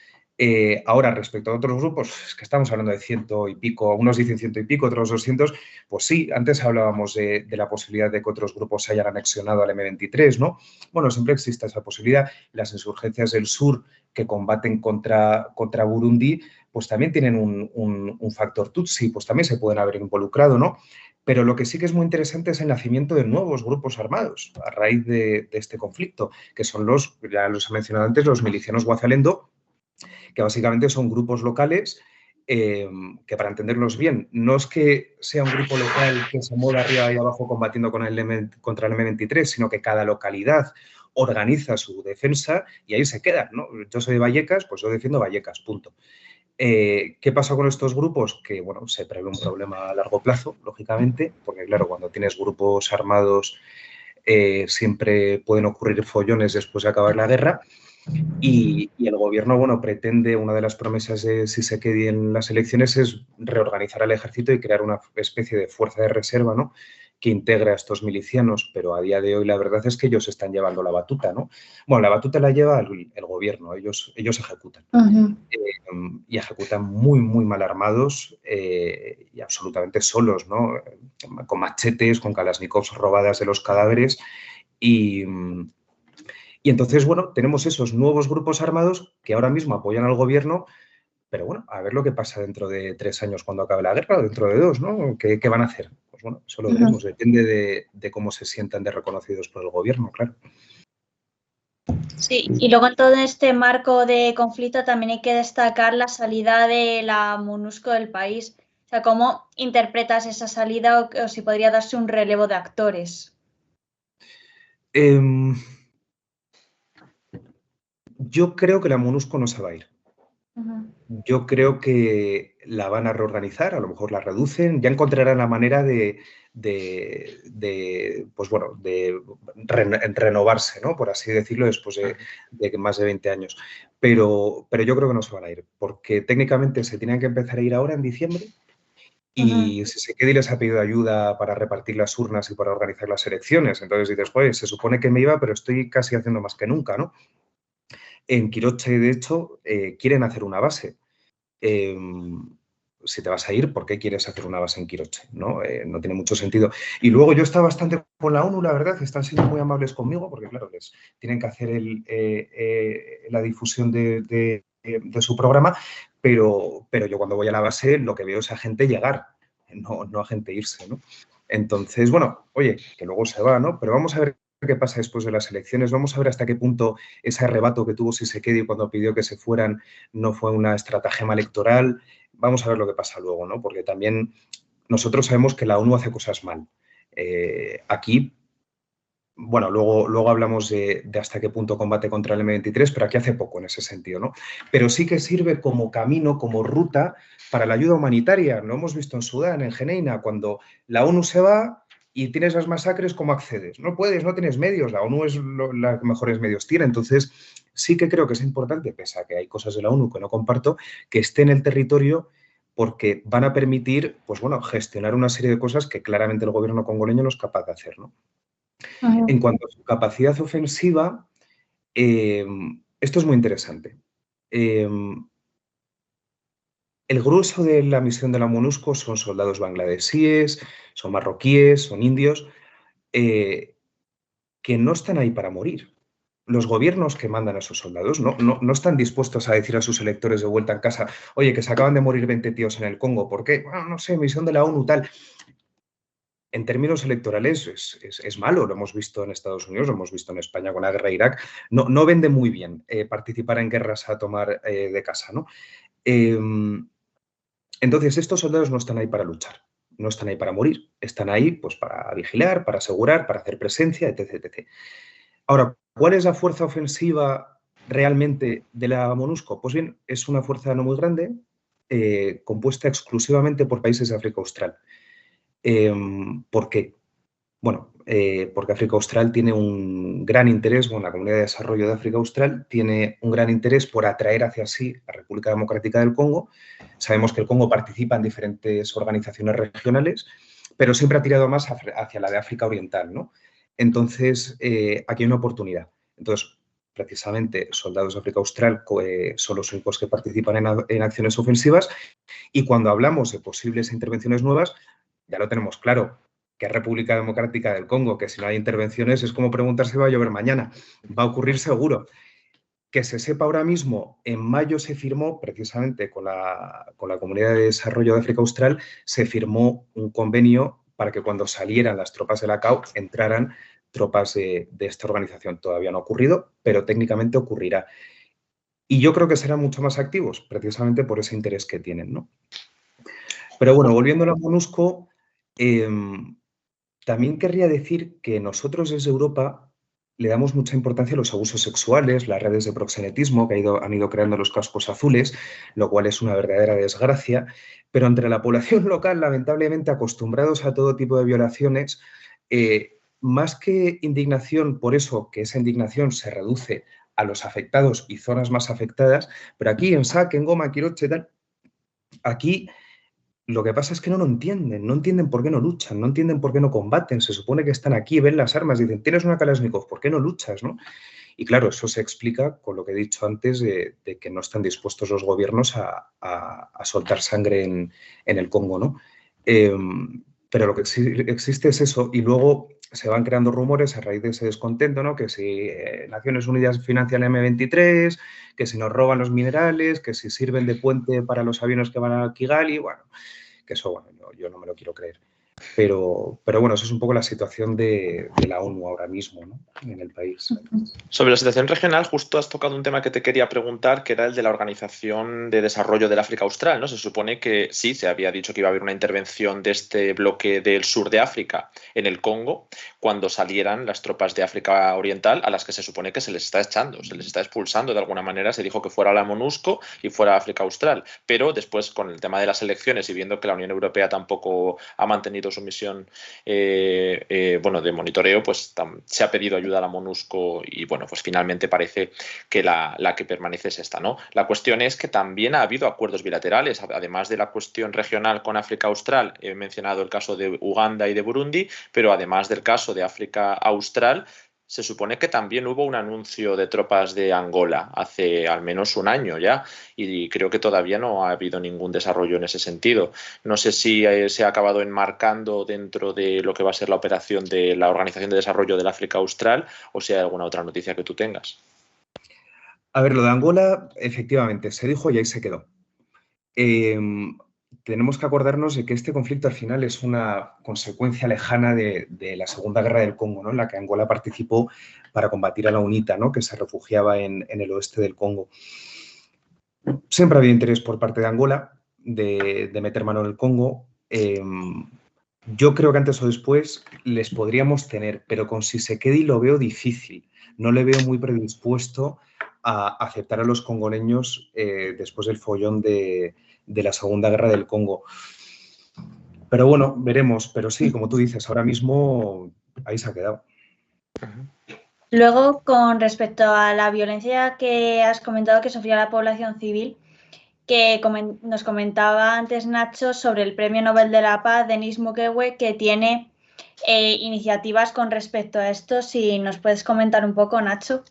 Ahora, respecto a otros grupos, es que estamos hablando de 100 y pico, unos dicen 100 y pico, otros 200, pues sí, antes hablábamos de la posibilidad de que otros grupos se hayan anexionado al M23, ¿no? Bueno, siempre existe esa posibilidad. Las insurgencias del sur que combaten contra Burundi, pues también tienen un factor Tutsi, pues también se pueden haber involucrado, ¿no? Pero lo que sí que es muy interesante es el nacimiento de nuevos grupos armados a raíz de este conflicto, que son ya los he mencionado antes, los milicianos Guazalendo, que básicamente son grupos locales que, para entenderlos bien, no es que sea un grupo local que se mueva arriba y abajo combatiendo contra el M23, sino que cada localidad organiza su defensa y ahí se quedan, ¿no? Yo soy de Vallecas, pues yo defiendo Vallecas, punto. ¿Qué pasa con estos grupos? Que, bueno, se prevé un problema a largo plazo, lógicamente, porque, claro, cuando tienes grupos armados siempre pueden ocurrir follones después de acabar la guerra. Y el gobierno, bueno, pretende, una de las promesas de Tshisekedi en las elecciones es reorganizar al ejército y crear una especie de fuerza de reserva, ¿no?, que integre a estos milicianos, pero a día de hoy la verdad es que ellos están llevando la batuta, ¿no? Bueno, la batuta la lleva el gobierno, ellos ejecutan. Y ejecutan muy, muy mal armados y absolutamente solos, ¿no? Con machetes, con kalashnikovs robadas de los cadáveres y entonces, bueno, tenemos esos nuevos grupos armados que ahora mismo apoyan al gobierno, pero bueno, a ver lo que pasa dentro de 3 años cuando acabe la guerra o dentro de 2, ¿no? ¿Qué van a hacer? Pues bueno, eso lo veremos, depende de cómo se sientan de reconocidos por el gobierno, claro. Sí, y luego en todo este marco de conflicto también hay que destacar la salida de la MONUSCO del país. O sea, ¿cómo interpretas esa salida o si podría darse un relevo de actores? Yo creo que la MONUSCO no se va a ir. Yo creo que la van a reorganizar, a lo mejor la reducen, ya encontrarán la manera de pues bueno, de renovarse, ¿no?, por así decirlo, después de más de 20 años. Pero yo creo que no se van a ir, porque técnicamente se tienen que empezar a ir ahora en diciembre y Tshisekedi les ha pedido ayuda para repartir las urnas y para organizar las elecciones. Entonces dices, pues se supone que me iba, pero estoy casi haciendo más que nunca, ¿no? En Quiroche, de hecho, quieren hacer una base. Si te vas a ir, ¿por qué quieres hacer una base en Quiroche? No tiene mucho sentido. Y luego yo estaba bastante con la ONU, la verdad, están siendo muy amables conmigo, porque claro, les tienen que hacer la difusión de su programa, pero yo cuando voy a la base lo que veo es a gente llegar, no a gente irse, ¿no? Entonces, bueno, oye, que luego se va, ¿no? Pero vamos a ver qué pasa después de las elecciones, vamos a ver hasta qué punto ese arrebato que tuvo Tshisekedi cuando pidió que se fueran no fue una estratagema electoral. Vamos a ver lo que pasa luego, ¿no? Porque también nosotros sabemos que la ONU hace cosas mal. Aquí, bueno, luego hablamos de hasta qué punto combate contra el M23, pero aquí hace poco en ese sentido, ¿no? Pero sí que sirve como camino, como ruta para la ayuda humanitaria. Lo hemos visto en Sudán, en Geneina, cuando la ONU se va y tienes las masacres, ¿cómo accedes? No puedes, no tienes medios, la ONU es la que mejores medios tiene. Entonces, sí que creo que es importante, pese a que hay cosas de la ONU que no comparto, que esté en el territorio porque van a permitir, pues bueno, gestionar una serie de cosas que claramente el gobierno congoleño no es capaz de hacer, ¿no? En cuanto a su capacidad ofensiva, esto es muy interesante. El grueso de la misión de la MONUSCO son soldados bangladesíes, son marroquíes, son indios, que no están ahí para morir. Los gobiernos que mandan a esos soldados no están dispuestos a decir a sus electores de vuelta en casa, oye, que se acaban de morir 20 tíos en el Congo, ¿por qué? Bueno, no sé, misión de la ONU, tal. En términos electorales es malo, lo hemos visto en Estados Unidos, lo hemos visto en España con la guerra de Irak. No vende muy bien participar en guerras a tomar de casa, ¿no? Entonces, estos soldados no están ahí para luchar, no están ahí para morir, están ahí pues, para vigilar, para asegurar, para hacer presencia, etc, etc. Ahora, ¿cuál es la fuerza ofensiva realmente de la MONUSCO? Pues bien, es una fuerza no muy grande, compuesta exclusivamente por países de África Austral. ¿Por qué? Bueno, porque África Austral tiene un gran interés, bueno, la Comunidad de Desarrollo de África Austral tiene un gran interés por atraer hacia sí a República Democrática del Congo. Sabemos que el Congo participa en diferentes organizaciones regionales, pero siempre ha tirado más hacia la de África Oriental, ¿no? Entonces, aquí hay una oportunidad. Entonces, precisamente, soldados de África Austral son los únicos que participan en acciones ofensivas, y cuando hablamos de posibles intervenciones nuevas, ya lo tenemos claro, que es República Democrática del Congo, que si no hay intervenciones es como preguntar si va a llover mañana. Va a ocurrir seguro. Que se sepa ahora mismo, en mayo se firmó, precisamente con la Comunidad de Desarrollo de África Austral, se firmó un convenio para que cuando salieran las tropas de la CAO entraran tropas de esta organización. Todavía no ha ocurrido, pero técnicamente ocurrirá. Y yo creo que serán mucho más activos, precisamente por ese interés que tienen, ¿no? Pero bueno, volviendo a la MONUSCO, también querría decir que nosotros desde Europa le damos mucha importancia a los abusos sexuales, las redes de proxenetismo que han ido creando los cascos azules, lo cual es una verdadera desgracia, pero entre la población local, lamentablemente acostumbrados a todo tipo de violaciones, más que indignación por eso, que esa indignación se reduce a los afectados y zonas más afectadas, pero aquí en Sac, en Goma, Quiroche, tal, aquí lo que pasa es que no entienden por qué no luchan, no entienden por qué no combaten. Se supone que están aquí, ven las armas, dicen, tienes una Kalashnikov, ¿por qué no luchas? ¿No? Y claro, eso se explica con lo que he dicho antes de que no están dispuestos los gobiernos a soltar sangre en el Congo, ¿no? Pero lo que existe es eso, y luego se van creando rumores a raíz de ese descontento, ¿no? Que si Naciones Unidas financia el M23, que si nos roban los minerales, que si sirven de puente para los aviones que van a Kigali, bueno, que eso, bueno, yo no me lo quiero creer. Pero bueno, eso es un poco la situación de la ONU ahora mismo, ¿no? En el país. Sobre la situación regional, justo has tocado un tema que te quería preguntar, que era el de la Organización de Desarrollo del África Austral, ¿no? Se supone que sí, se había dicho que iba a haber una intervención de este bloque del sur de África en el Congo cuando salieran las tropas de África Oriental, a las que se supone que se les está echando, se les está expulsando de alguna manera. Se dijo que fuera la MONUSCO y fuera África Austral, pero después, con el tema de las elecciones y viendo que la Unión Europea tampoco ha mantenido su misión bueno, de monitoreo, pues se ha pedido ayuda a la MONUSCO y bueno, pues finalmente parece que la que permanece es esta, ¿no? La cuestión es que también ha habido acuerdos bilaterales, además de la cuestión regional con África Austral. He mencionado el caso de Uganda y de Burundi, pero además del caso de África Austral, se supone que también hubo un anuncio de tropas de Angola hace al menos un año ya, y creo que todavía no ha habido ningún desarrollo en ese sentido. No sé si se ha acabado enmarcando dentro de lo que va a ser la operación de la Organización de Desarrollo del África Austral, o si hay alguna otra noticia que tú tengas. A ver, lo de Angola, efectivamente, se dijo y ahí se quedó. Tenemos que acordarnos de que este conflicto al final es una consecuencia lejana de la Segunda Guerra del Congo, ¿no? En la que Angola participó para combatir a la UNITA, ¿no? Que se refugiaba en el oeste del Congo. Siempre ha habido interés por parte de Angola de meter mano en el Congo. Yo creo que antes o después les podríamos tener, pero con Tshisekedi lo veo difícil. No le veo muy predispuesto a aceptar a los congoleños después del follón de la Segunda Guerra del Congo. Pero bueno, veremos. Pero sí, como tú dices, ahora mismo ahí se ha quedado. Luego, con respecto a la violencia que has comentado que sufría la población civil, que nos comentaba antes Nacho sobre el Premio Nobel de la Paz, Denis Mukwege, que tiene iniciativas con respecto a esto. Si nos puedes comentar un poco, Nacho.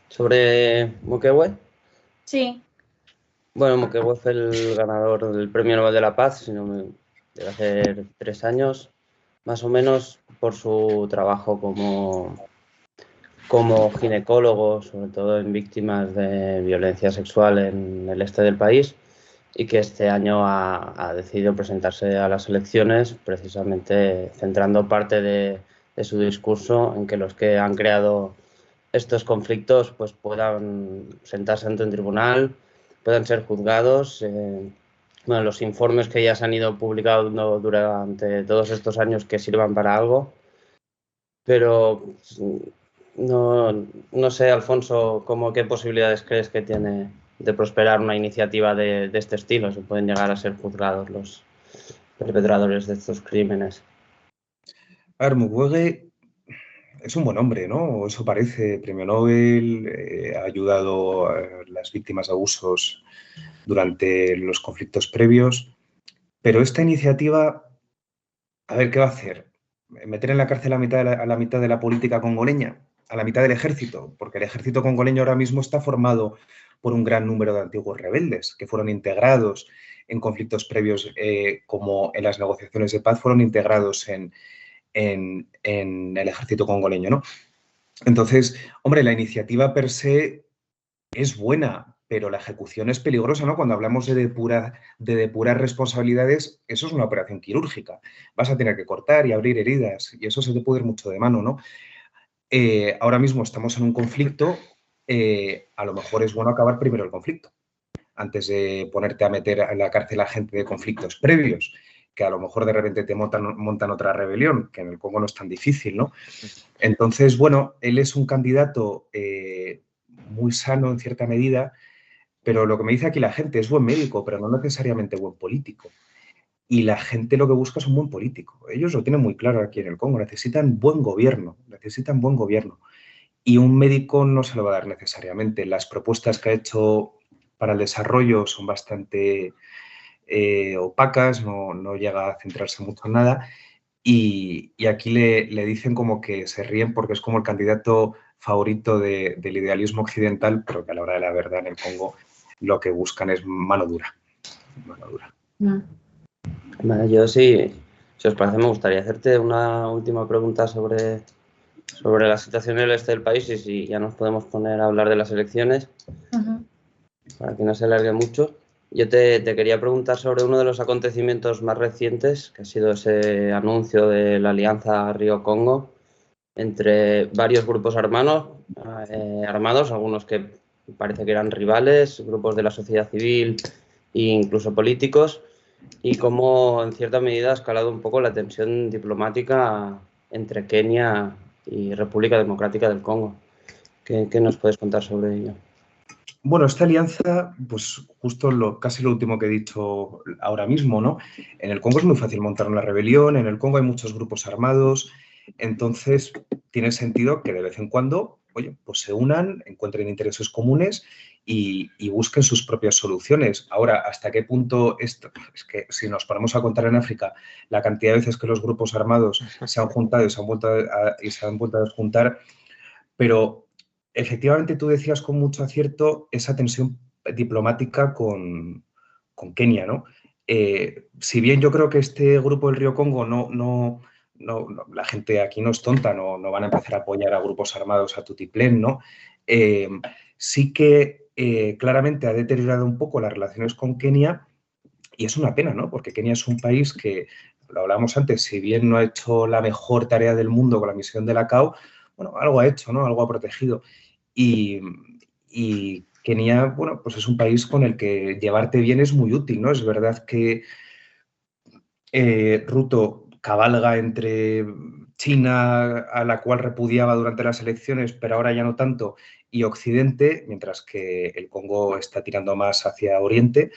¿Sobre Mukwege? Sí. Bueno, Mukwege fue el ganador del Premio Nobel de la Paz, debe hacer 3 años, más o menos, por su trabajo como ginecólogo, sobre todo en víctimas de violencia sexual en el este del país, y que este año ha decidido presentarse a las elecciones, precisamente centrando parte de su discurso en que los que han creado estos conflictos pues puedan sentarse ante un tribunal, puedan ser juzgados. Bueno, los informes que ya se han ido publicando durante todos estos años que sirvan para algo, pero no sé, Alfonso, ¿qué posibilidades crees que tiene de prosperar una iniciativa de este estilo? ¿Se pueden llegar a ser juzgados perpetradores de estos crímenes. A ver, Mukwege es un buen hombre, ¿no? Eso parece. Premio Nobel, ha ayudado a las víctimas de abusos durante los conflictos previos, pero esta iniciativa, a ver, ¿qué va a hacer? ¿Meter en la cárcel a la mitad de la política congoleña? ¿A la mitad del ejército? Porque el ejército congoleño ahora mismo está formado por un gran número de antiguos rebeldes que fueron integrados en conflictos previos, como en las negociaciones de paz, fueron integrados en el ejército congoleño, ¿no? Entonces, hombre, la iniciativa per se es buena, pero la ejecución es peligrosa, ¿no? Cuando hablamos de depurar responsabilidades, eso es una operación quirúrgica. Vas a tener que cortar y abrir heridas y eso se te puede ir mucho de mano, ¿no? Ahora mismo estamos en un conflicto, a lo mejor es bueno acabar primero el conflicto, antes de ponerte a meter en la cárcel a gente de conflictos previos, que a lo mejor de repente te montan otra rebelión, que en el Congo no es tan difícil, ¿no? Entonces, bueno, él es un candidato muy sano en cierta medida, pero lo que me dice aquí la gente es buen médico, pero no necesariamente buen político. Y la gente lo que busca es un buen político. Ellos lo tienen muy claro aquí en el Congo, necesitan buen gobierno, necesitan buen gobierno. Y un médico no se lo va a dar necesariamente. Las propuestas que ha hecho para el desarrollo son bastante opacas, no llega a centrarse mucho en nada. Y aquí le dicen como que se ríen porque es como el candidato favorito del idealismo occidental, pero que a la hora de la verdad en el Congo lo que buscan es mano dura. Mano dura. Vale, yo sí, si os parece, me gustaría hacerte una última pregunta sobre la situación en el este del país y si ya nos podemos poner a hablar de las elecciones, para que no se alargue mucho. Yo te quería preguntar sobre uno de los acontecimientos más recientes, que ha sido ese anuncio de la alianza Río-Congo entre varios grupos armados, algunos que parece que eran rivales, grupos de la sociedad civil e incluso políticos, y cómo en cierta medida ha escalado un poco la tensión diplomática entre Kenia y República Democrática del Congo. ¿Qué nos puedes contar sobre ello? Bueno, esta alianza, pues justo casi lo último que he dicho ahora mismo, ¿no? En el Congo es muy fácil montar una rebelión, en el Congo hay muchos grupos armados, entonces tiene sentido que de vez en cuando, oye, pues se unan, encuentren intereses comunes y busquen sus propias soluciones. Ahora, ¿hasta qué punto esto? Es que si nos ponemos a contar en África la cantidad de veces que los grupos armados se han juntado y se han vuelto a desjuntar, pero efectivamente tú decías con mucho acierto esa tensión diplomática con Kenia, ¿no? Si bien yo creo que este grupo del Río Congo no, la gente aquí no es tonta, no van a empezar a apoyar a grupos armados a tutiplén, ¿no? Sí que claramente ha deteriorado un poco las relaciones con Kenia y es una pena, ¿no? Porque Kenia es un país que, lo hablábamos antes, si bien no ha hecho la mejor tarea del mundo con la misión de la CAO, bueno, algo ha hecho, ¿no? Algo ha protegido. Y Kenia, bueno, pues es un país con el que llevarte bien es muy útil, ¿no? Es verdad que Ruto cabalga entre China, a la cual repudiaba durante las elecciones, pero ahora ya no tanto, y Occidente, mientras que el Congo está tirando más hacia Oriente.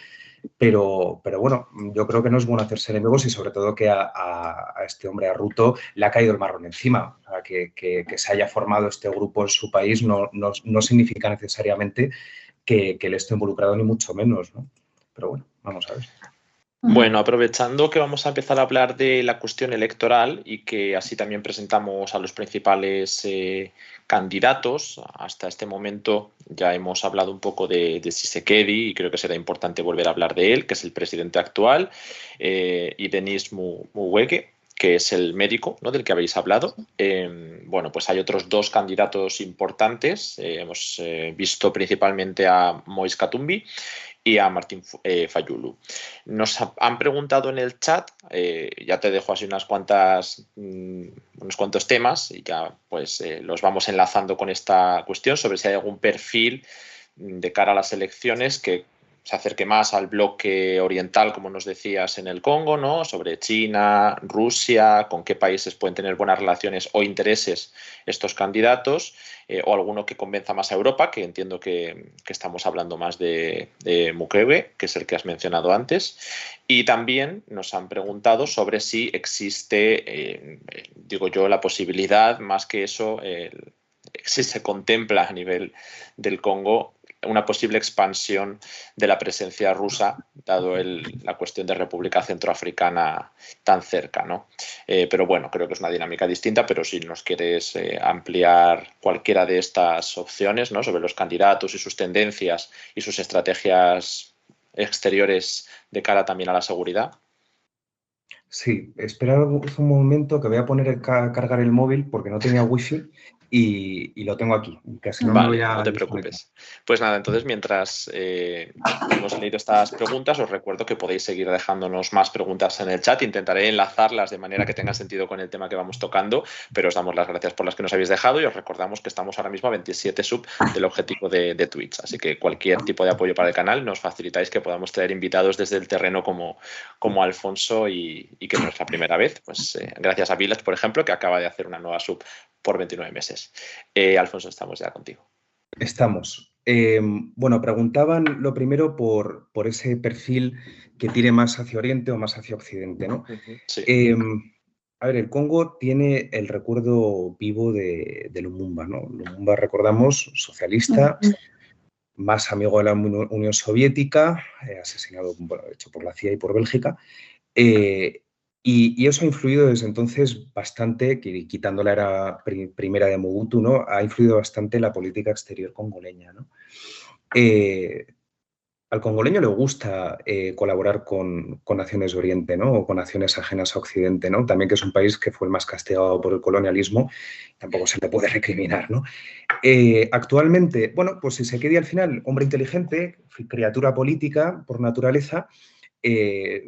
Pero bueno, yo creo que no es bueno hacerse enemigos y sobre todo que a este hombre, a Ruto, le ha caído el marrón encima. O sea, que se haya formado este grupo en su país no significa necesariamente que él esté involucrado, ni mucho menos, ¿no? Pero bueno, vamos a ver. Bueno, aprovechando que vamos a empezar a hablar de la cuestión electoral y que así también presentamos a los principales candidatos, hasta este momento ya hemos hablado un poco de Tshisekedi y creo que será importante volver a hablar de él, que es el presidente actual, y Denis Mukwege, que es el médico, ¿no?, del que habéis hablado. Bueno, pues hay otros dos candidatos importantes. Hemos visto principalmente a Moise Katumbi y a Martín Fayulu. Nos han preguntado en el chat, ya te dejo así unos cuantos temas y ya pues los vamos enlazando con esta cuestión sobre si hay algún perfil de cara a las elecciones que se acerque más al bloque oriental, como nos decías, en el Congo, ¿no? Sobre China, Rusia, con qué países pueden tener buenas relaciones o intereses estos candidatos, o alguno que convenza más a Europa, que entiendo que estamos hablando más de Mukwege, que es el que has mencionado antes. Y también nos han preguntado sobre si existe, digo yo, la posibilidad, más que eso, si se contempla a nivel del Congo una posible expansión de la presencia rusa, dado la cuestión de República Centroafricana tan cerca, ¿no? Pero bueno, creo que es una dinámica distinta, pero si nos quieres ampliar cualquiera de estas opciones, ¿no? Sobre los candidatos y sus tendencias y sus estrategias exteriores de cara también a la seguridad. Sí, espera un momento que voy a poner a cargar el móvil porque no tenía wifi y lo tengo aquí. Casi no me voy a No te preocupes. Pues nada, entonces mientras hemos leído estas preguntas, os recuerdo que podéis seguir dejándonos más preguntas en el chat. Intentaré enlazarlas de manera que tenga sentido con el tema que vamos tocando, pero os damos las gracias por las que nos habéis dejado y os recordamos que estamos ahora mismo a 27 sub del objetivo de Twitch. Así que cualquier tipo de apoyo para el canal nos facilitáis que podamos traer invitados desde el terreno como Alfonso y que no es la primera vez. Pues gracias a Village, por ejemplo, que acaba de hacer una nueva sub por 29 meses. Alfonso, estamos ya contigo. Estamos. Bueno, preguntaban lo primero por ese perfil que tire más hacia Oriente o más hacia Occidente, ¿no? Sí. A ver, el Congo tiene el recuerdo vivo de Lumumba, ¿no? Lumumba, recordamos, socialista, más amigo de la Unión Soviética, asesinado, bueno, hecho por la CIA y por Bélgica. Y eso ha influido desde entonces bastante, quitando la era primera de Mobutu, ¿no? Ha influido bastante en la política exterior congoleña, ¿no? Al congoleño le gusta colaborar con naciones de Oriente, ¿no? O con naciones ajenas a Occidente, ¿no? También que es un país que fue el más castigado por el colonialismo, tampoco se le puede recriminar, ¿no? Actualmente, bueno, pues si se queda al final, hombre inteligente, criatura política por naturaleza,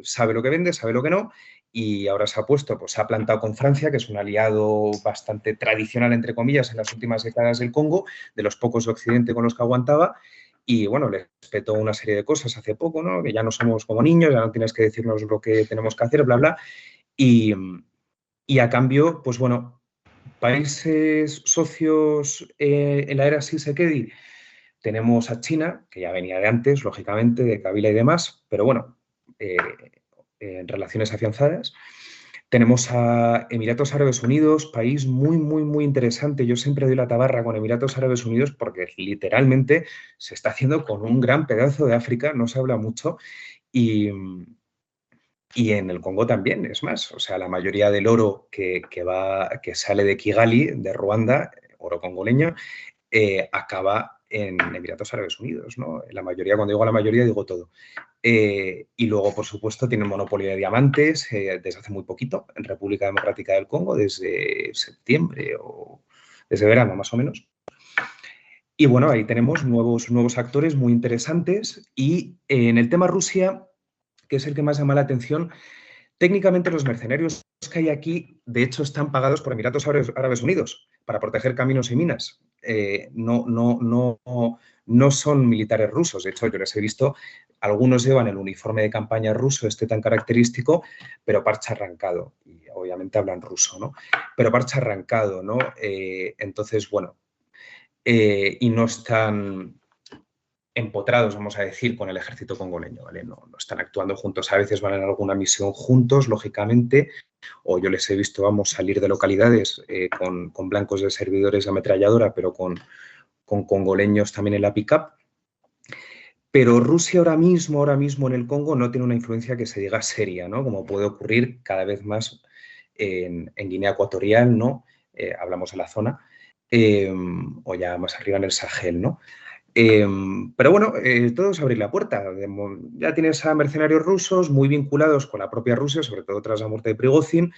sabe lo que vende, sabe lo que no, y ahora se ha plantado con Francia, que es un aliado bastante tradicional, entre comillas, en las últimas décadas del Congo, de los pocos de Occidente con los que aguantaba, y bueno, les petó una serie de cosas hace poco, ¿no? Que ya no somos como niños, ya no tienes que decirnos lo que tenemos que hacer, bla, bla, y a cambio, pues bueno, países socios en la era Tshisekedi, tenemos a China, que ya venía de antes, lógicamente, de Kabila y demás, pero bueno, en relaciones afianzadas. Tenemos a Emiratos Árabes Unidos, país muy, muy, muy interesante. Yo siempre doy la tabarra con Emiratos Árabes Unidos porque literalmente se está haciendo con un gran pedazo de África, no se habla mucho, y en el Congo también, es más. O sea, la mayoría del oro que sale de Kigali, de Ruanda, oro congoleño, acaba en Emiratos Árabes Unidos, ¿no? La mayoría, cuando digo la mayoría, digo todo. Y luego, por supuesto, tienen monopolio de diamantes desde hace muy poquito, en República Democrática del Congo, desde septiembre o desde verano, más o menos. Y bueno, ahí tenemos nuevos actores muy interesantes. Y en el tema Rusia, que es el que más llama la atención, técnicamente los mercenarios que hay aquí, de hecho, están pagados por Emiratos Árabes Unidos para proteger caminos y minas. No son militares rusos. De hecho, yo les he visto, algunos llevan el uniforme de campaña ruso, tan característico, pero parche arrancado. Y obviamente hablan ruso, ¿no? Pero parche arrancado, ¿no? Entonces, bueno, y no están empotrados, vamos a decir, con el ejército congoleño, ¿vale? No están actuando juntos. A veces van en alguna misión juntos, lógicamente, o yo les he visto, vamos, salir de localidades con blancos de servidores de ametralladora, pero con congoleños también en la pick-up. Pero Rusia ahora mismo en el Congo no tiene una influencia que se diga seria, ¿no? Como puede ocurrir cada vez más en Guinea Ecuatorial, ¿no? Hablamos de la zona, o ya más arriba en el Sahel, ¿no? Pero bueno, todo es abrir la puerta. Ya tienes a mercenarios rusos muy vinculados con la propia Rusia, sobre todo tras la muerte de Prigozhin.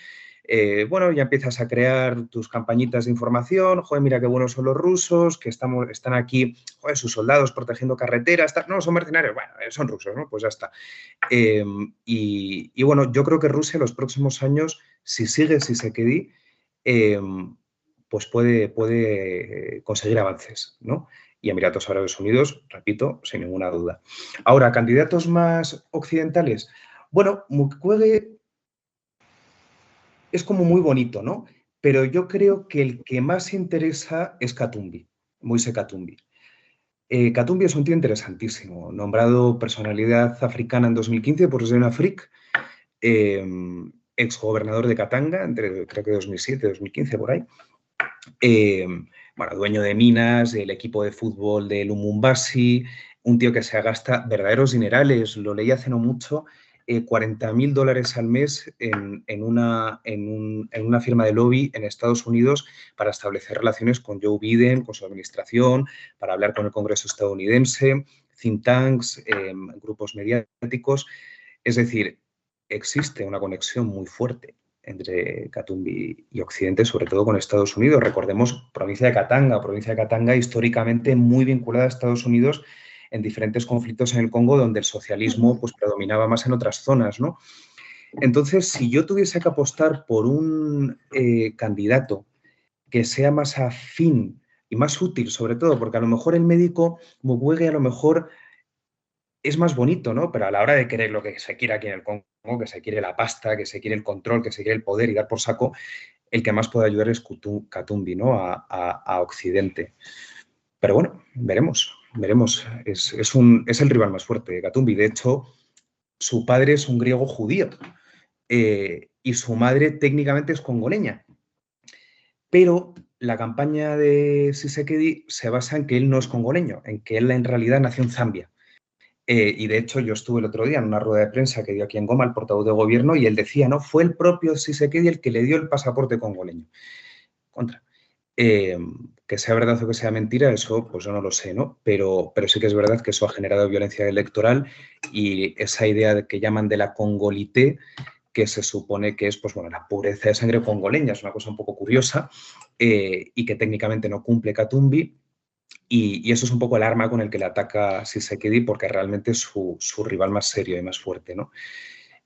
Bueno, ya empiezas a crear tus campañitas de información. Joder, mira qué buenos son los rusos, que están aquí, joder, sus soldados protegiendo carreteras. No, son mercenarios, bueno, son rusos, ¿no? Pues ya está. Y bueno, yo creo que Rusia en los próximos años, si sigue Tshisekedi, pues puede conseguir avances, ¿no? y Emiratos Árabes Unidos, repito, sin ninguna duda. Ahora, candidatos más occidentales. Bueno, Mukwege es como muy bonito, ¿no? Pero yo creo que el que más interesa es Katumbi, Moise Katumbi. Katumbi es un tío interesantísimo, nombrado personalidad africana en 2015 por Zena Frick, exgobernador de Katanga, entre creo que 2007 y 2015, por ahí. Bueno, dueño de minas, del equipo de fútbol de Lumumbasi, un tío que se gasta verdaderos dinerales, lo leí hace no mucho, $40.000 al mes en una firma de lobby en Estados Unidos para establecer relaciones con Joe Biden, con su administración, para hablar con el Congreso estadounidense, think tanks, grupos mediáticos. Es decir, existe una conexión muy fuerte entre Katumbi y Occidente, sobre todo con Estados Unidos. Recordemos, provincia de Katanga históricamente muy vinculada a Estados Unidos en diferentes conflictos en el Congo, donde el socialismo pues, predominaba más en otras zonas, ¿no? Entonces, si yo tuviese que apostar por un candidato que sea más afín y más útil, sobre todo, porque a lo mejor el médico Mukwege a lo mejor es más bonito, ¿no? Pero a la hora de querer lo que se quiere aquí en el Congo, que se quiere la pasta, que se quiere el control, que se quiere el poder y dar por saco, el que más puede ayudar es Katumbi, ¿no? A Occidente. Pero bueno, veremos. Es el rival más fuerte de Katumbi. De hecho, su padre es un griego judío y su madre técnicamente es congoleña. Pero la campaña de Tshisekedi se basa en que él no es congoleño, en que él en realidad nació en Zambia. Y de hecho yo estuve el otro día en una rueda de prensa que dio aquí en Goma el portavoz de gobierno y él decía, no, fue el propio Tshisekedi el que le dio el pasaporte congoleño. Que sea verdad o que sea mentira, eso pues yo no lo sé, ¿no? Pero sí que es verdad que eso ha generado violencia electoral y esa idea de que llaman de la congolité, que se supone que es pues, bueno, la pureza de sangre congoleña, es una cosa un poco curiosa y que técnicamente no cumple Katumbi. Y eso es un poco el arma con el que le ataca Tshisekedi porque realmente es su rival más serio y más fuerte, ¿no?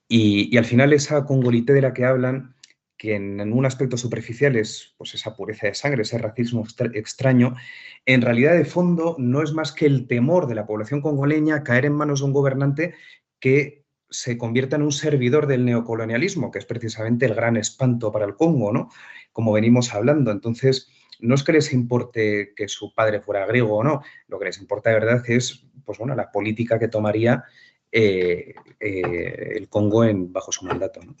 Y al final esa congolité de la que hablan, que en un aspecto superficial es pues, esa pureza de sangre, ese racismo extraño, en realidad de fondo no es más que el temor de la población congoleña a caer en manos de un gobernante que se convierta en un servidor del neocolonialismo, que es precisamente el gran espanto para el Congo, ¿no? Como venimos hablando. Entonces, no es que les importe que su padre fuera griego o no, lo que les importa de verdad es pues, bueno, la política que tomaría el Congo bajo su mandato, ¿no?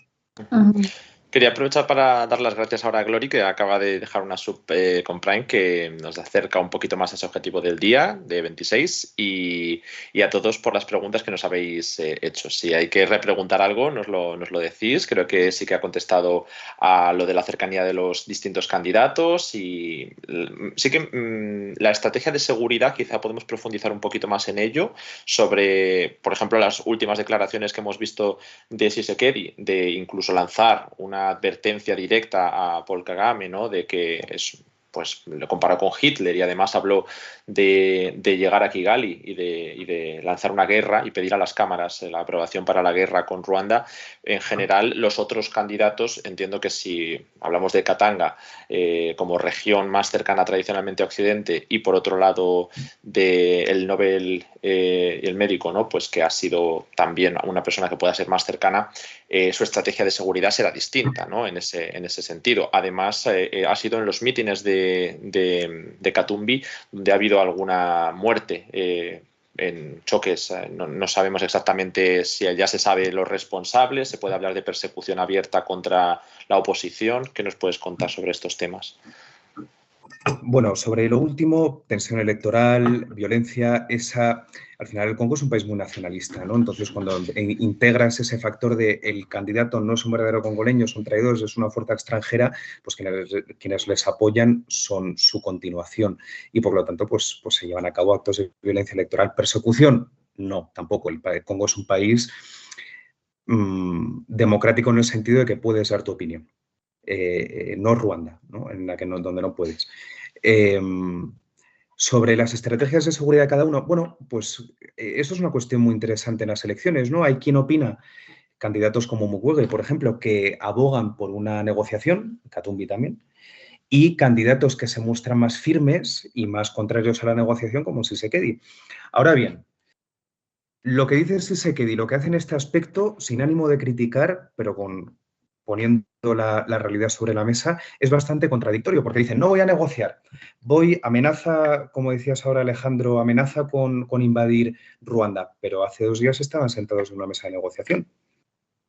Quería aprovechar para dar las gracias ahora a Glory, que acaba de dejar una sub con Prime que nos acerca un poquito más a ese objetivo del día, de 26, y a todos por las preguntas que nos habéis hecho. Si hay que repreguntar algo, nos lo decís. Creo que sí que ha contestado a lo de la cercanía de los distintos candidatos y sí que la estrategia de seguridad quizá podemos profundizar un poquito más en ello, sobre, por ejemplo, las últimas declaraciones que hemos visto de Tshisekedi, de incluso lanzar una advertencia directa a Paul Kagame, ¿no? De que es, pues lo comparó con Hitler y además habló de llegar a Kigali y de lanzar una guerra y pedir a las cámaras la aprobación para la guerra con Ruanda. En general, los otros candidatos, entiendo que si hablamos de Katanga como región más cercana tradicionalmente a Occidente y por otro lado del Nobel y el médico, ¿no? Pues que ha sido también una persona que pueda ser más cercana, su estrategia de seguridad será distinta, ¿no? En ese sentido. Además, ha sido en los mítines de Katumbi donde ha habido alguna muerte en choques. No sabemos exactamente si ya se sabe los responsables. Se puede hablar de persecución abierta contra la oposición. ¿Qué nos puedes contar sobre estos temas? Bueno, sobre lo último, tensión electoral, violencia, al final el Congo es un país muy nacionalista, ¿no? Entonces, cuando integras ese factor de el candidato no es un verdadero congoleño, son traidores, es una fuerza extranjera, pues quienes les apoyan son su continuación y por lo tanto, pues se llevan a cabo actos de violencia electoral. Persecución, no, tampoco. El Congo es un país democrático en el sentido de que puedes dar tu opinión. No Ruanda, ¿no? Donde no puedes. Sobre las estrategias de seguridad de cada uno, bueno, pues eso es una cuestión muy interesante en las elecciones, ¿no? Hay quien opina, candidatos como Mukwege, por ejemplo, que abogan por una negociación, Katumbi también, y candidatos que se muestran más firmes y más contrarios a la negociación, como Tshisekedi. Ahora bien, lo que dice Tshisekedi, lo que hace en este aspecto, sin ánimo de criticar, pero poniendo la realidad sobre la mesa, es bastante contradictorio, porque dice, no voy a negociar, amenaza, como decías ahora Alejandro, amenaza con invadir Ruanda, pero hace 2 días estaban sentados en una mesa de negociación.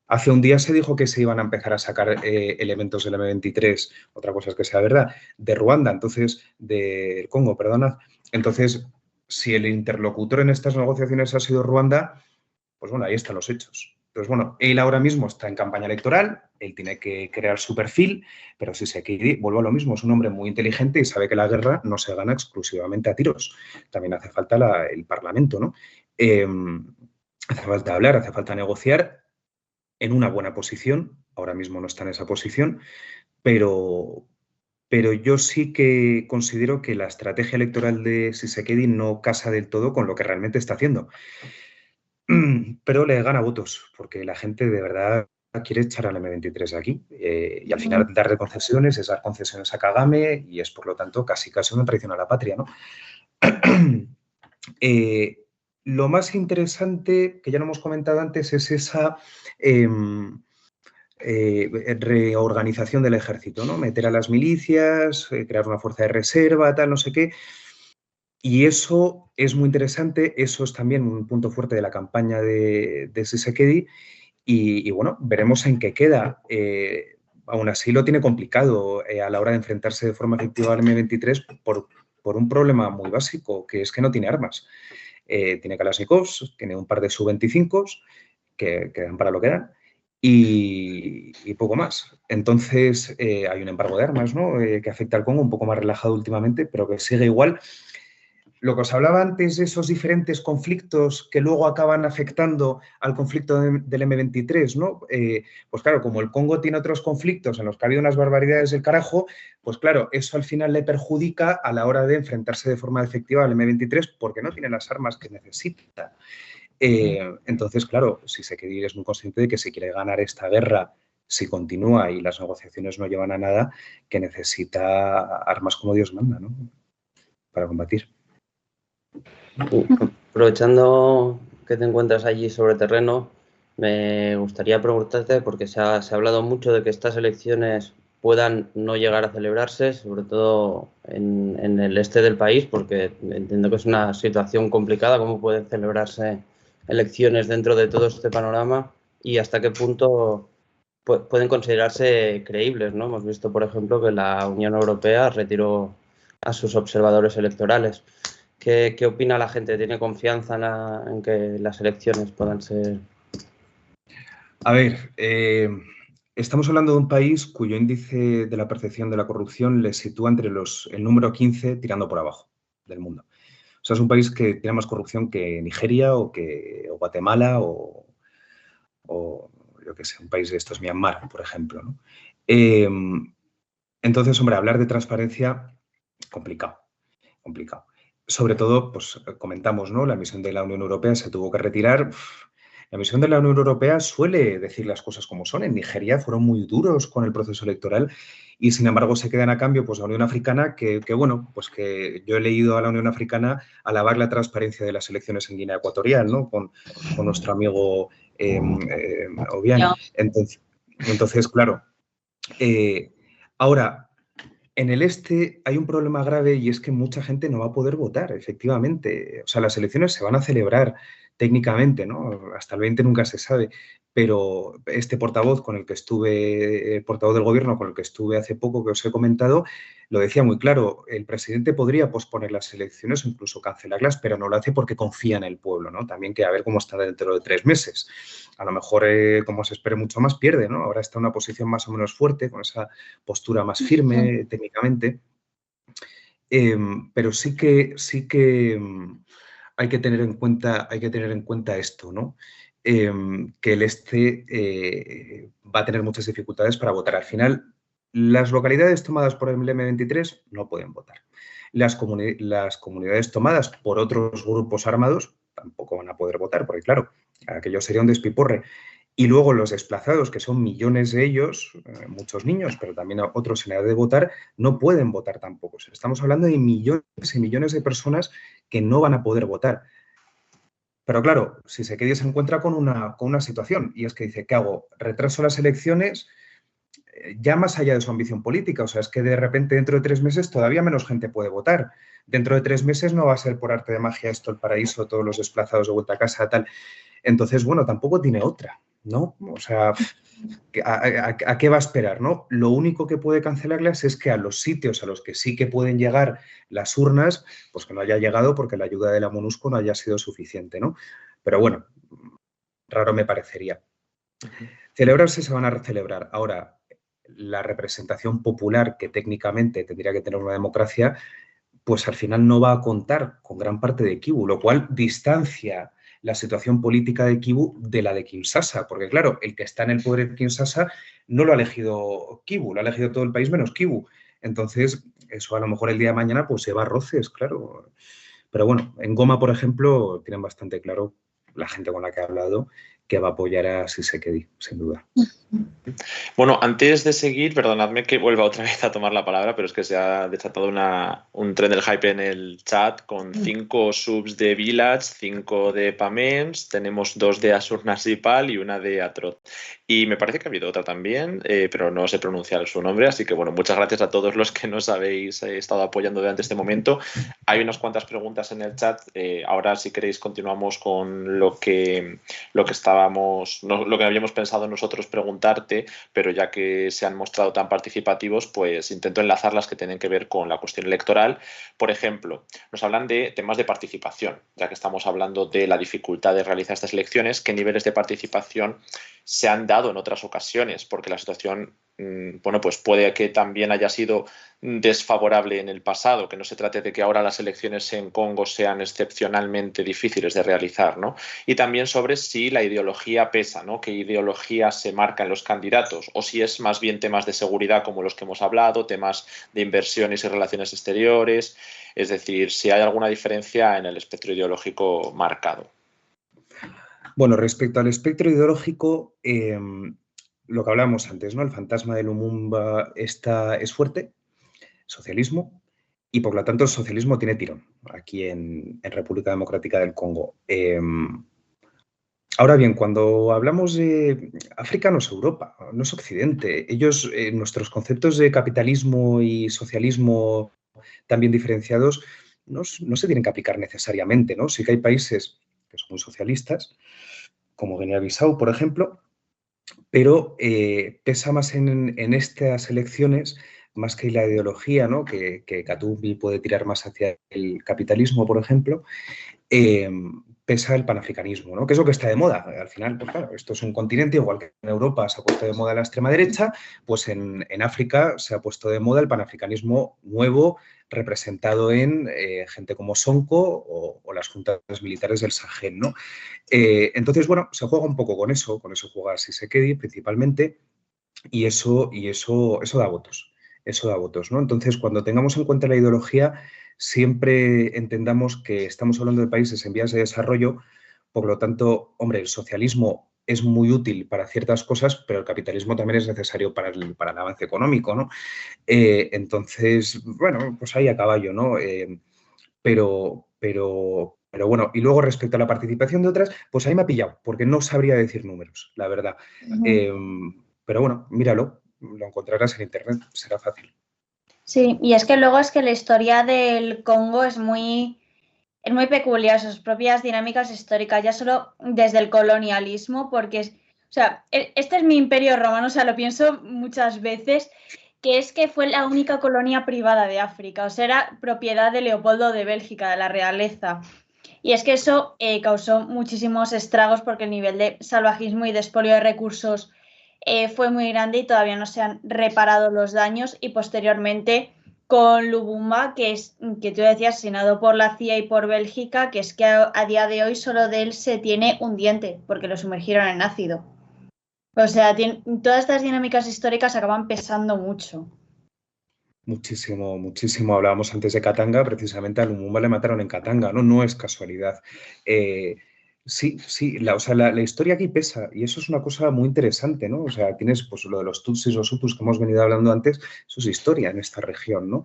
Hace un día se dijo que se iban a empezar a sacar elementos del M23, otra cosa es que sea verdad, de Ruanda, entonces, del Congo, perdonad. Entonces, si el interlocutor en estas negociaciones ha sido Ruanda, pues bueno, ahí están los hechos. Entonces, bueno, él ahora mismo está en campaña electoral, él tiene que crear su perfil, pero si se quiere, vuelvo a lo mismo, es un hombre muy inteligente y sabe que la guerra no se gana exclusivamente a tiros. También hace falta el Parlamento, ¿no? Hace falta hablar, hace falta negociar en una buena posición. Ahora mismo no está en esa posición, pero yo sí que considero que la estrategia electoral de Tshisekedi no casa del todo con lo que realmente está haciendo. Pero le gana votos, porque la gente de verdad quiere echar al M23 de aquí. Y al final darle concesiones es dar concesiones a Kagame y es, por lo tanto, casi una traición a la patria, ¿no? Lo más interesante, que ya no hemos comentado antes, es esa reorganización del ejército, ¿no? Meter a las milicias, crear una fuerza de reserva, tal, no sé qué. Y eso es muy interesante, eso es también un punto fuerte de la campaña de Tshisekedi y bueno, veremos en qué queda. Aún así lo tiene complicado a la hora de enfrentarse de forma efectiva al M23 por un problema muy básico, que es que no tiene armas. Tiene Kalashnikovs, tiene un par de Su-25s que dan para lo que dan y poco más. Entonces hay un embargo de armas, ¿no? Que afecta al Congo, un poco más relajado últimamente, pero que sigue igual. Lo que os hablaba antes de esos diferentes conflictos que luego acaban afectando al conflicto del M23, ¿no? Pues claro, como el Congo tiene otros conflictos en los que ha habido unas barbaridades del carajo, pues claro, eso al final le perjudica a la hora de enfrentarse de forma efectiva al M23 porque no tiene las armas que necesita. Entonces, claro, Tshisekedi es muy consciente de que si quiere ganar esta guerra, si continúa y las negociaciones no llevan a nada, que necesita armas como Dios manda, ¿no? Para combatir. Aprovechando que te encuentras allí sobre terreno, me gustaría preguntarte, porque se ha hablado mucho de que estas elecciones puedan no llegar a celebrarse, sobre todo en el este del país, porque entiendo que es una situación complicada, cómo pueden celebrarse elecciones dentro de todo este panorama y hasta qué punto pueden considerarse creíbles, ¿no? Hemos visto, por ejemplo, que la Unión Europea retiró a sus observadores electorales. ¿Qué opina la gente? ¿Tiene confianza en que las elecciones puedan ser? A ver, estamos hablando de un país cuyo índice de la percepción de la corrupción le sitúa entre el número 15 tirando por abajo del mundo. O sea, es un país que tiene más corrupción que Nigeria o Guatemala o yo qué sé, un país de estos, Myanmar, por ejemplo, ¿no? Entonces, hombre, hablar de transparencia, complicado. Sobre todo, pues comentamos, ¿no? La misión de la Unión Europea se tuvo que retirar. La misión de la Unión Europea suele decir las cosas como son. En Nigeria fueron muy duros con el proceso electoral y, sin embargo, se quedan a cambio pues, la Unión Africana, que bueno, pues que yo he leído a la Unión Africana alabar la transparencia de las elecciones en Guinea Ecuatorial, ¿no? Con nuestro amigo Obiang. Entonces, claro, ahora, en el este hay un problema grave y es que mucha gente no va a poder votar, efectivamente. O sea, las elecciones se van a celebrar técnicamente, ¿no? Hasta el 20 nunca se sabe, pero este portavoz con el que estuve, portavoz del gobierno con el que estuve hace poco que os he comentado, lo decía muy claro, el presidente podría posponer las elecciones o incluso cancelarlas, pero no lo hace porque confía en el pueblo, ¿no? También que a ver cómo está dentro de 3 meses. A lo mejor, como se espere mucho más, pierde, ¿no? Ahora está en una posición más o menos fuerte, con esa postura más firme técnicamente, pero sí que hay que tener en cuenta esto, ¿no? Que el este va a tener muchas dificultades para votar. Al final, las localidades tomadas por el M23 no pueden votar. Las comunidades tomadas por otros grupos armados tampoco van a poder votar, porque claro, aquello sería un despiporre. Y luego los desplazados, que son millones de ellos, muchos niños, pero también otros en edad de votar, no pueden votar tampoco. O sea, estamos hablando de millones y millones de personas que no van a poder votar. Pero claro, si Sekedi se encuentra con una situación, y es que dice, ¿qué hago? ¿Retraso las elecciones? Ya más allá de su ambición política, o sea, es que de repente dentro de 3 meses todavía menos gente puede votar. Dentro de 3 meses no va a ser por arte de magia esto el paraíso, todos los desplazados de vuelta a casa, tal. Entonces, bueno, tampoco tiene otra, ¿no? O sea, ¿a qué va a esperar, no? Lo único que puede cancelarlas es que a los sitios a los que sí que pueden llegar las urnas, pues que no haya llegado porque la ayuda de la MONUSCO no haya sido suficiente, ¿no? Pero bueno, raro me parecería. Celebrarse se van a celebrar. Ahora, la representación popular que técnicamente tendría que tener una democracia, pues al final no va a contar con gran parte de Kivu, lo cual distancia la situación política de Kivu de la de Kinshasa, porque claro, el que está en el poder de Kinshasa no lo ha elegido Kivu, lo ha elegido todo el país menos Kivu. Entonces, eso a lo mejor el día de mañana pues lleva roces, claro. Pero bueno, en Goma, por ejemplo, tienen bastante claro la gente con la que he hablado que va a apoyar a Tshisekedi, sin duda. Bueno, antes de seguir, perdonadme que vuelva otra vez a tomar la palabra, pero es que se ha desatado un tren del hype en el chat con 5 subs de Village, 5 de Pamens, tenemos 2 de Asur Nasipal y 1 de Atrot. Y me parece que ha habido otra también, pero no sé pronunciar su nombre, así que bueno, muchas gracias a todos los que nos habéis estado apoyando durante este momento. Hay unas cuantas preguntas en el chat, ahora si queréis continuamos con lo que habíamos pensado nosotros preguntarte, pero ya que se han mostrado tan participativos, pues intento enlazar las que tienen que ver con la cuestión electoral. Por ejemplo, nos hablan de temas de participación, ya que estamos hablando de la dificultad de realizar estas elecciones, qué niveles de participación se han dado en otras ocasiones, porque la situación, bueno, pues puede que también haya sido desfavorable en el pasado, que no se trate de que ahora las elecciones en Congo sean excepcionalmente difíciles de realizar, ¿no? Y también sobre si la ideología pesa, ¿no? Qué ideología se marca en los candidatos, o si es más bien temas de seguridad como los que hemos hablado, temas de inversiones y relaciones exteriores, es decir, si hay alguna diferencia en el espectro ideológico marcado. Bueno, respecto al espectro ideológico, lo que hablábamos antes, ¿no? El fantasma de Lumumba es fuerte, socialismo, y por lo tanto el socialismo tiene tirón aquí en República Democrática del Congo. Ahora bien, cuando hablamos de África no es Europa, no es Occidente. Ellos, nuestros conceptos de capitalismo y socialismo tan bien diferenciados no se tienen que aplicar necesariamente, ¿no? Sí que hay países que son socialistas, como Guinea-Bissau, por ejemplo, pero pesa más en estas elecciones, más que la ideología, ¿no? Que Katumbi puede tirar más hacia el capitalismo, por ejemplo, pesa el panafricanismo, ¿no? Que es lo que está de moda. Al final, pues claro, esto es un continente, igual que en Europa se ha puesto de moda la extrema derecha, pues en África se ha puesto de moda el panafricanismo nuevo, representado en gente como Sonko o las juntas militares del Sahel, ¿no? Entonces, bueno, se juega un poco con eso juega Tshisekedi principalmente, y eso da votos. Eso da votos, ¿no? Entonces, cuando tengamos en cuenta la ideología, siempre entendamos que estamos hablando de países en vías de desarrollo, por lo tanto, hombre, el socialismo es muy útil para ciertas cosas, pero el capitalismo también es necesario para el avance económico, ¿no? Entonces, bueno, pues ahí a caballo, ¿no? Pero bueno, y luego respecto a la participación de otras, pues ahí me ha pillado, porque no sabría decir números, la verdad. Pero bueno, míralo, lo encontrarás en internet, será fácil. Sí, y es que luego es que la historia del Congo es muy peculiar, sus propias dinámicas históricas, ya solo desde el colonialismo, porque o sea, este es mi imperio romano, o sea, lo pienso muchas veces, que es que fue la única colonia privada de África, o sea, era propiedad de Leopoldo de Bélgica, de la realeza. Y es que eso causó muchísimos estragos porque el nivel de salvajismo y de expolio de recursos fue muy grande y todavía no se han reparado los daños. Y posteriormente con Lubumba, que tú decías, asesinado por la CIA y por Bélgica, que es que a día de hoy solo de él se tiene un diente porque lo sumergieron en ácido. O sea, todas estas dinámicas históricas acaban pesando mucho. Muchísimo, muchísimo. Hablábamos antes de Katanga, precisamente a Lumumba le mataron en Katanga, ¿no? No es casualidad. Sí, sí, la historia aquí pesa y eso es una cosa muy interesante, ¿no? O sea, tienes pues lo de los Tutsis, los Hutus que hemos venido hablando antes, eso es historia en esta región, ¿no?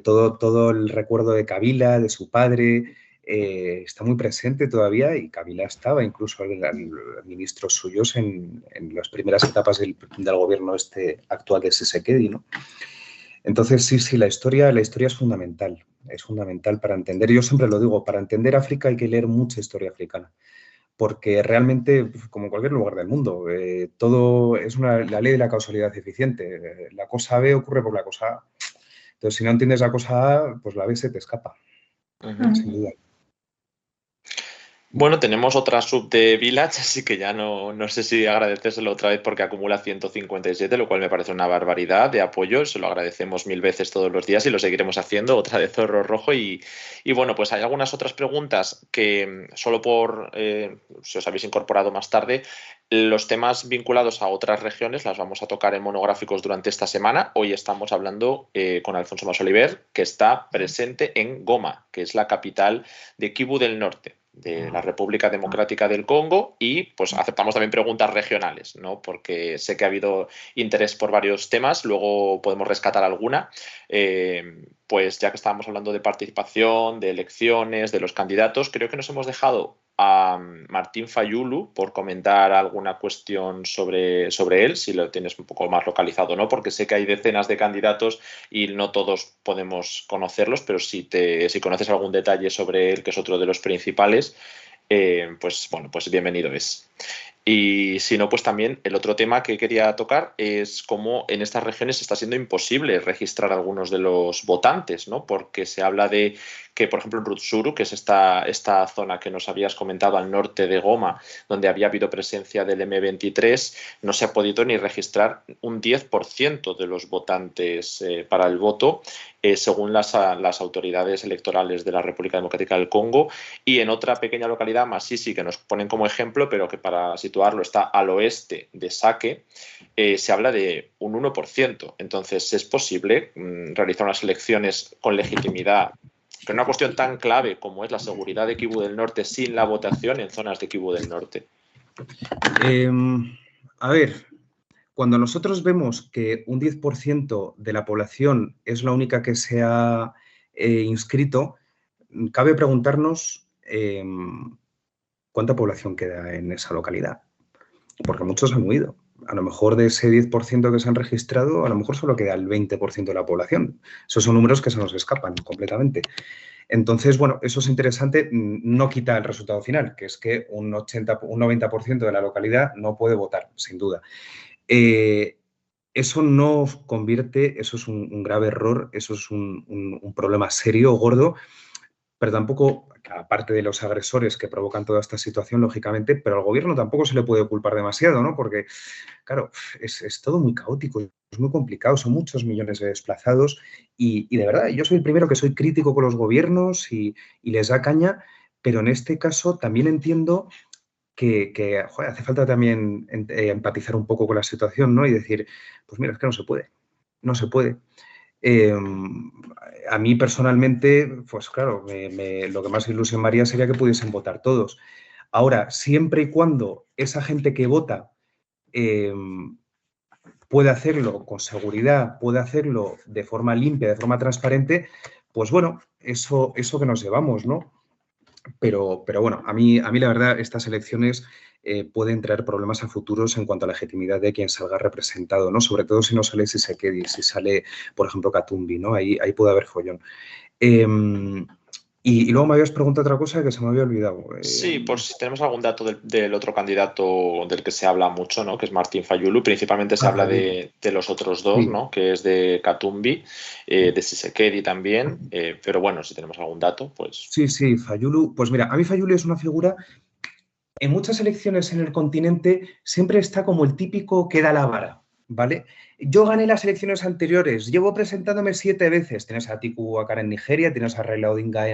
Todo el recuerdo de Kabila, de su padre, está muy presente todavía y Kabila estaba incluso ministros suyos en las primeras etapas del gobierno actual de Tshisekedi, ¿no? Entonces, sí, la historia es fundamental para entender. Yo siempre lo digo, para entender África hay que leer mucha historia africana, porque realmente, como en cualquier lugar del mundo, todo es la ley de la causalidad eficiente. La cosa B ocurre por la cosa A. Entonces, si no entiendes la cosa A, pues la B se te escapa, sin duda. Bueno, tenemos otra sub de Village, así que ya no sé si agradecérselo otra vez porque acumula 157, lo cual me parece una barbaridad de apoyo. Se lo agradecemos 1000 veces todos los días y lo seguiremos haciendo. Otra de Zorro Rojo. Y bueno, pues hay algunas otras preguntas que solo si os habéis incorporado más tarde, los temas vinculados a otras regiones las vamos a tocar en monográficos durante esta semana. Hoy estamos hablando con Alfonso Masoliver, que está presente en Goma, que es la capital de Kivu del Norte, de la República Democrática del Congo, y pues aceptamos también preguntas regionales, ¿no? Porque sé que ha habido interés por varios temas, luego podemos rescatar alguna. Pues ya que estábamos hablando de participación, de elecciones, de los candidatos, creo que nos hemos dejado a Martín Fayulu por comentar alguna cuestión sobre él, si lo tienes un poco más localizado, ¿no? Porque sé que hay decenas de candidatos y no todos podemos conocerlos, pero si conoces algún detalle sobre él, que es otro de los principales, pues bienvenido es. Y si no, pues también el otro tema que quería tocar es cómo en estas regiones está siendo imposible registrar a algunos de los votantes, ¿no? Porque se habla de que, por ejemplo, en Rutshuru, que es esta zona que nos habías comentado al norte de Goma, donde había habido presencia del M23, no se ha podido ni registrar un 10% de los votantes para el voto, según las autoridades electorales de la República Democrática del Congo. Y en otra pequeña localidad, Masisi, que nos ponen como ejemplo, pero que para situarlo está al oeste de Sake, se habla de un 1%. Entonces, ¿es posible realizar unas elecciones con legitimidad, con una cuestión tan clave como es la seguridad de Kivu del Norte, sin la votación en zonas de Kivu del Norte? A ver, cuando nosotros vemos que un 10% de la población es la única que se ha inscrito, cabe preguntarnos cuánta población queda en esa localidad, porque muchos han huido. A lo mejor de ese 10% que se han registrado, a lo mejor solo queda el 20% de la población. Esos son números que se nos escapan completamente. Entonces, bueno, eso es interesante, no quita el resultado final, que es que un 90% de la localidad no puede votar, sin duda. Eso no convierte, eso es un grave error, eso es un problema serio, gordo, pero tampoco, aparte de los agresores que provocan toda esta situación, lógicamente, pero al gobierno tampoco se le puede culpar demasiado, ¿no? Porque, claro, es todo muy caótico, es muy complicado, son muchos millones de desplazados y de verdad, yo soy el primero que soy crítico con los gobiernos y les da caña, pero en este caso también entiendo que joder, hace falta también empatizar un poco con la situación, ¿no? Y decir, pues mira, es que no se puede, no se puede. A mí personalmente, pues claro, lo que más ilusión me haría sería que pudiesen votar todos. Ahora, siempre y cuando esa gente que vota puede hacerlo con seguridad, puede hacerlo de forma limpia, de forma transparente, pues bueno, eso que nos llevamos, ¿no? Pero bueno, a mí la verdad, estas elecciones pueden traer problemas a futuros en cuanto a la legitimidad de quien salga representado, ¿no? Sobre todo si no sale Tshisekedi, si sale, por ejemplo, Katumbi, ¿no? Ahí puede haber follón. Y luego me habías preguntado otra cosa que se me había olvidado. Sí, por si tenemos algún dato del otro candidato del que se habla mucho, ¿no? Que es Martín Fayulu. Principalmente se habla de los otros dos, sí, ¿no? Que es de Katumbi, de Tshisekedi también. Pero bueno, si tenemos algún dato, pues... Sí, Fayulu. Pues mira, a mí Fayulu es una figura... En muchas elecciones en el continente siempre está como el típico que da la vara, ¿vale? Yo gané las elecciones anteriores, llevo presentándome 7 veces. Tienes a Atiku Abubakar en Nigeria, tienes a Raila Odinga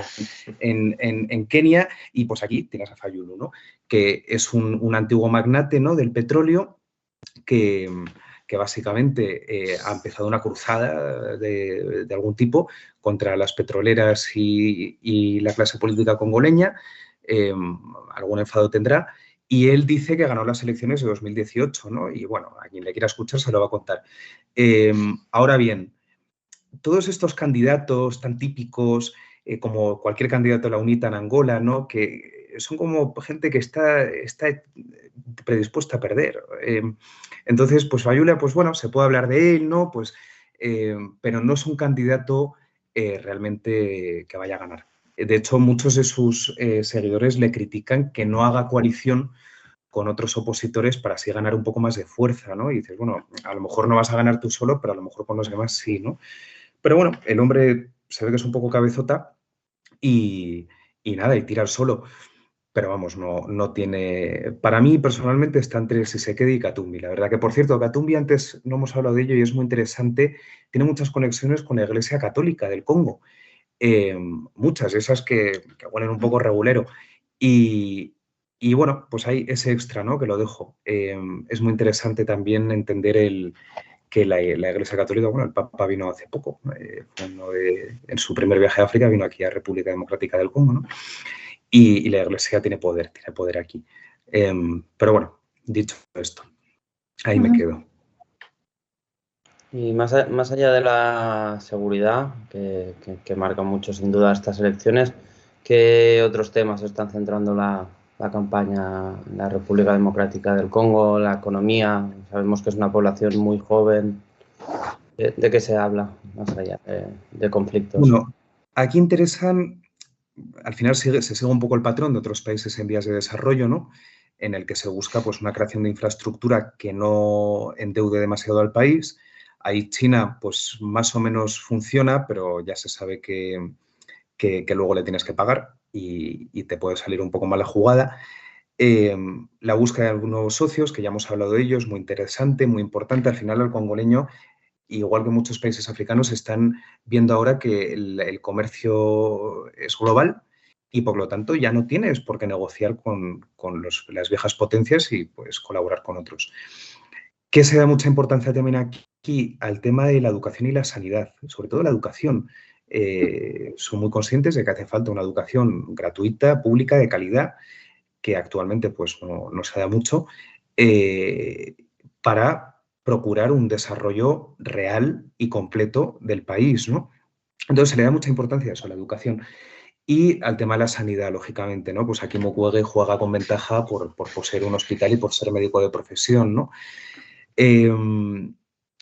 en Kenia y pues aquí tienes a Fayulu, ¿no? Que es un antiguo magnate, ¿no? Del petróleo que básicamente ha empezado una cruzada de algún tipo contra las petroleras y la clase política congoleña. algún enfado tendrá. Y él dice que ganó las elecciones de 2018, ¿no? Y bueno, a quien le quiera escuchar se lo va a contar. Ahora bien, todos estos candidatos tan típicos, como cualquier candidato a la UNITA en Angola, ¿no? Que son como gente que está predispuesta a perder. Entonces, pues Fayula, pues bueno, se puede hablar de él, ¿no? Pues, pero no es un candidato realmente que vaya a ganar. De hecho, muchos de sus seguidores le critican que no haga coalición con otros opositores para así ganar un poco más de fuerza, ¿no? Y dices, bueno, a lo mejor no vas a ganar tú solo, pero a lo mejor con los demás sí, ¿no? Pero bueno, el hombre se ve que es un poco cabezota y nada, y tirar solo. Pero vamos, no tiene... Para mí, personalmente, está entre Tshisekedi y Katumbi. La verdad que, por cierto, Katumbi, antes no hemos hablado de ello y es muy interesante, tiene muchas conexiones con la Iglesia Católica del Congo. Muchas, esas que huelen un poco regulero. Y bueno, pues hay ese extra, ¿no? Que lo dejo. Es muy interesante también entender que la Iglesia Católica, bueno, el Papa vino hace poco, en su primer viaje a África vino aquí a República Democrática del Congo, ¿no? Y la Iglesia tiene poder aquí. Pero bueno, dicho esto, ahí me quedo. Y más allá de la seguridad, que marca mucho sin duda estas elecciones, ¿qué otros temas están centrando la campaña en la República Democrática del Congo, la economía? Sabemos que es una población muy joven. ¿De qué se habla más allá de conflictos? Bueno, aquí interesan, al final se sigue un poco el patrón de otros países en vías de desarrollo, ¿no? En el que se busca pues, una creación de infraestructura que no endeude demasiado al país. Ahí China, pues más o menos funciona, pero ya se sabe que luego le tienes que pagar y te puede salir un poco mal la jugada. La búsqueda de algunos socios, que ya hemos hablado de ellos, muy interesante, muy importante. Al final, el congoleño, igual que muchos países africanos, están viendo ahora que el comercio es global y, por lo tanto, ya no tienes por qué negociar con las viejas potencias y puedes colaborar con otros. ¿Qué se da mucha importancia también aquí? Al tema de la educación y la sanidad, sobre todo la educación. Son muy conscientes de que hace falta una educación gratuita, pública, de calidad, que actualmente pues, no se da mucho, para procurar un desarrollo real y completo del país, ¿no? Entonces se le da mucha importancia a eso, a la educación. Y al tema de la sanidad, lógicamente, ¿no? Pues aquí Mukwege juega con ventaja por poseer un hospital y por ser médico de profesión, ¿no?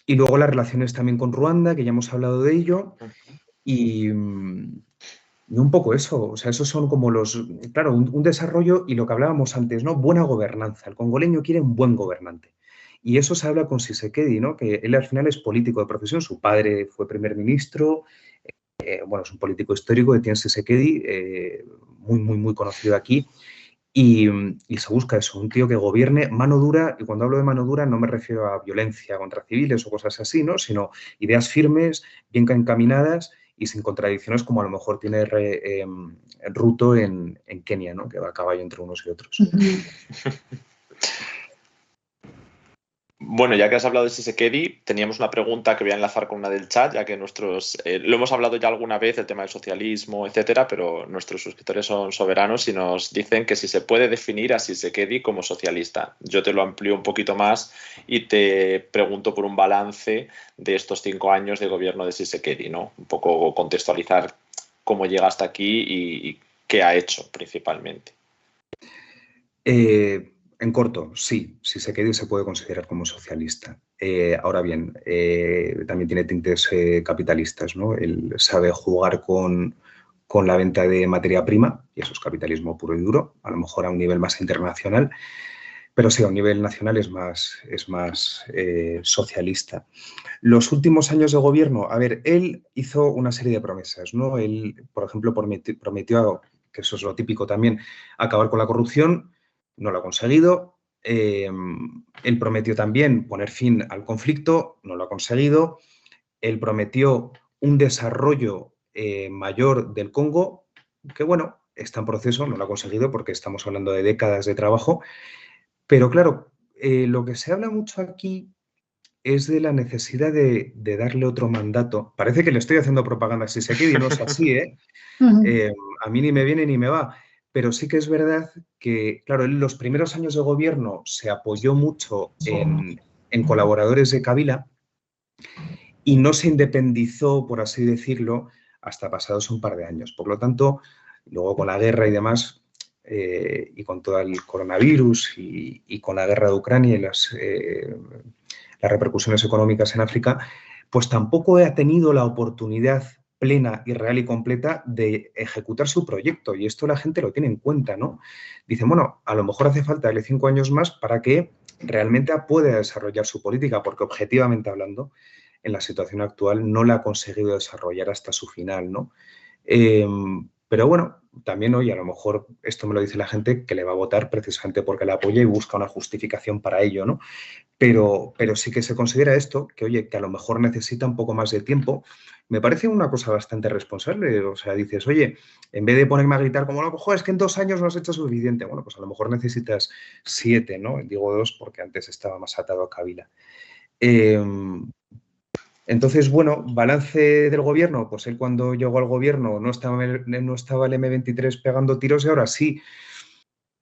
Y luego las relaciones también con Ruanda, que ya hemos hablado de ello, y un poco eso, o sea, esos son como claro, un desarrollo y lo que hablábamos antes, ¿no? Buena gobernanza. El congoleño quiere un buen gobernante. Y eso se habla con Tshisekedi, ¿no? Que él al final es político de profesión, su padre fue primer ministro, bueno, es un político histórico, Etienne Tshisekedi, muy conocido aquí. Y se busca eso, un tío que gobierne mano dura, y cuando hablo de mano dura no me refiero a violencia contra civiles o cosas así, ¿no? Sino ideas firmes, bien encaminadas y sin contradicciones como a lo mejor tiene Ruto en Kenia, ¿no? Que va a caballo entre unos y otros. Bueno, ya que has hablado de Tshisekedi, teníamos una pregunta que voy a enlazar con una del chat, ya que lo hemos hablado ya alguna vez, el tema del socialismo, etcétera, pero nuestros suscriptores son soberanos y nos dicen que si se puede definir a Tshisekedi como socialista. Yo te lo amplío un poquito más y te pregunto por un balance de estos 5 años de gobierno de Tshisekedi, ¿no? Un poco contextualizar cómo llega hasta aquí y qué ha hecho principalmente. En corto, sí, Tshisekedi se puede considerar como socialista. Ahora bien, también tiene tintes capitalistas, ¿no? Él sabe jugar con la venta de materia prima, y eso es capitalismo puro y duro, a lo mejor a un nivel más internacional, pero sí, a un nivel nacional es más socialista. Los últimos años de gobierno, a ver, él hizo una serie de promesas, ¿no? Él, por ejemplo, prometió, que eso es lo típico también, acabar con la corrupción. No lo ha conseguido. Él prometió también poner fin al conflicto, no lo ha conseguido. Él prometió un desarrollo mayor del Congo, que bueno, está en proceso, no lo ha conseguido porque estamos hablando de décadas de trabajo. Pero claro, lo que se habla mucho aquí es de la necesidad de darle otro mandato. Parece que le estoy haciendo propaganda a Tshisekedi, no es así, ¿eh? A mí ni me viene ni me va. pero sí que es verdad que, claro, en los primeros años de gobierno se apoyó mucho en colaboradores de Kabila y no se independizó, por así decirlo, hasta pasados un par de años. Por lo tanto, luego con la guerra y demás, y con todo el coronavirus y con la guerra de Ucrania y las repercusiones económicas en África, pues tampoco ha tenido la oportunidad plena y real y completa de ejecutar su proyecto. Y esto la gente lo tiene en cuenta, ¿no? Dicen, bueno, a lo mejor hace falta darle 5 años más para que realmente pueda desarrollar su política, porque objetivamente hablando, en la situación actual no la ha conseguido desarrollar hasta su final, ¿no? Pero bueno, también hoy a lo mejor esto me lo dice la gente que le va a votar precisamente porque la apoya y busca una justificación para ello, ¿no? Pero sí que se considera esto, que oye, que a lo mejor necesita un poco más de tiempo. Me parece una cosa bastante responsable. O sea, dices, oye, en vez de ponerme a gritar como, no, joder, es que en 2 años no has hecho suficiente. Bueno, pues a lo mejor necesitas 7, ¿no? Digo 2 porque antes estaba más atado a Kabila. Entonces, bueno, balance del gobierno, pues él cuando llegó al gobierno no estaba el M23 pegando tiros y ahora sí.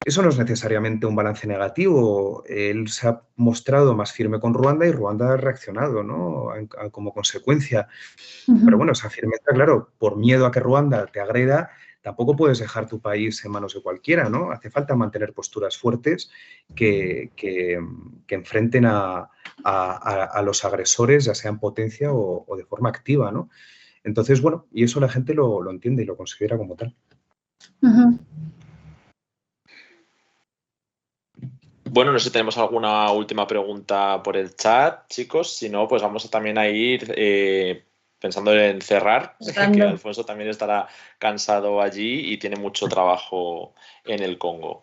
Eso no es necesariamente un balance negativo. Él se ha mostrado más firme con Ruanda y Ruanda ha reaccionado, ¿no? Como consecuencia. Pero bueno, esa firmeza, claro, por miedo a que Ruanda te agreda, tampoco puedes dejar tu país en manos de cualquiera, ¿no? Hace falta mantener posturas fuertes que enfrenten a los agresores, ya sea en potencia o de forma activa, ¿no? Entonces, bueno, y eso la gente lo entiende y lo considera como tal. Bueno, no sé si tenemos alguna última pregunta por el chat, chicos. Si no, pues vamos también a ir pensando en cerrar, que Alfonso también estará cansado allí y tiene mucho trabajo en el Congo.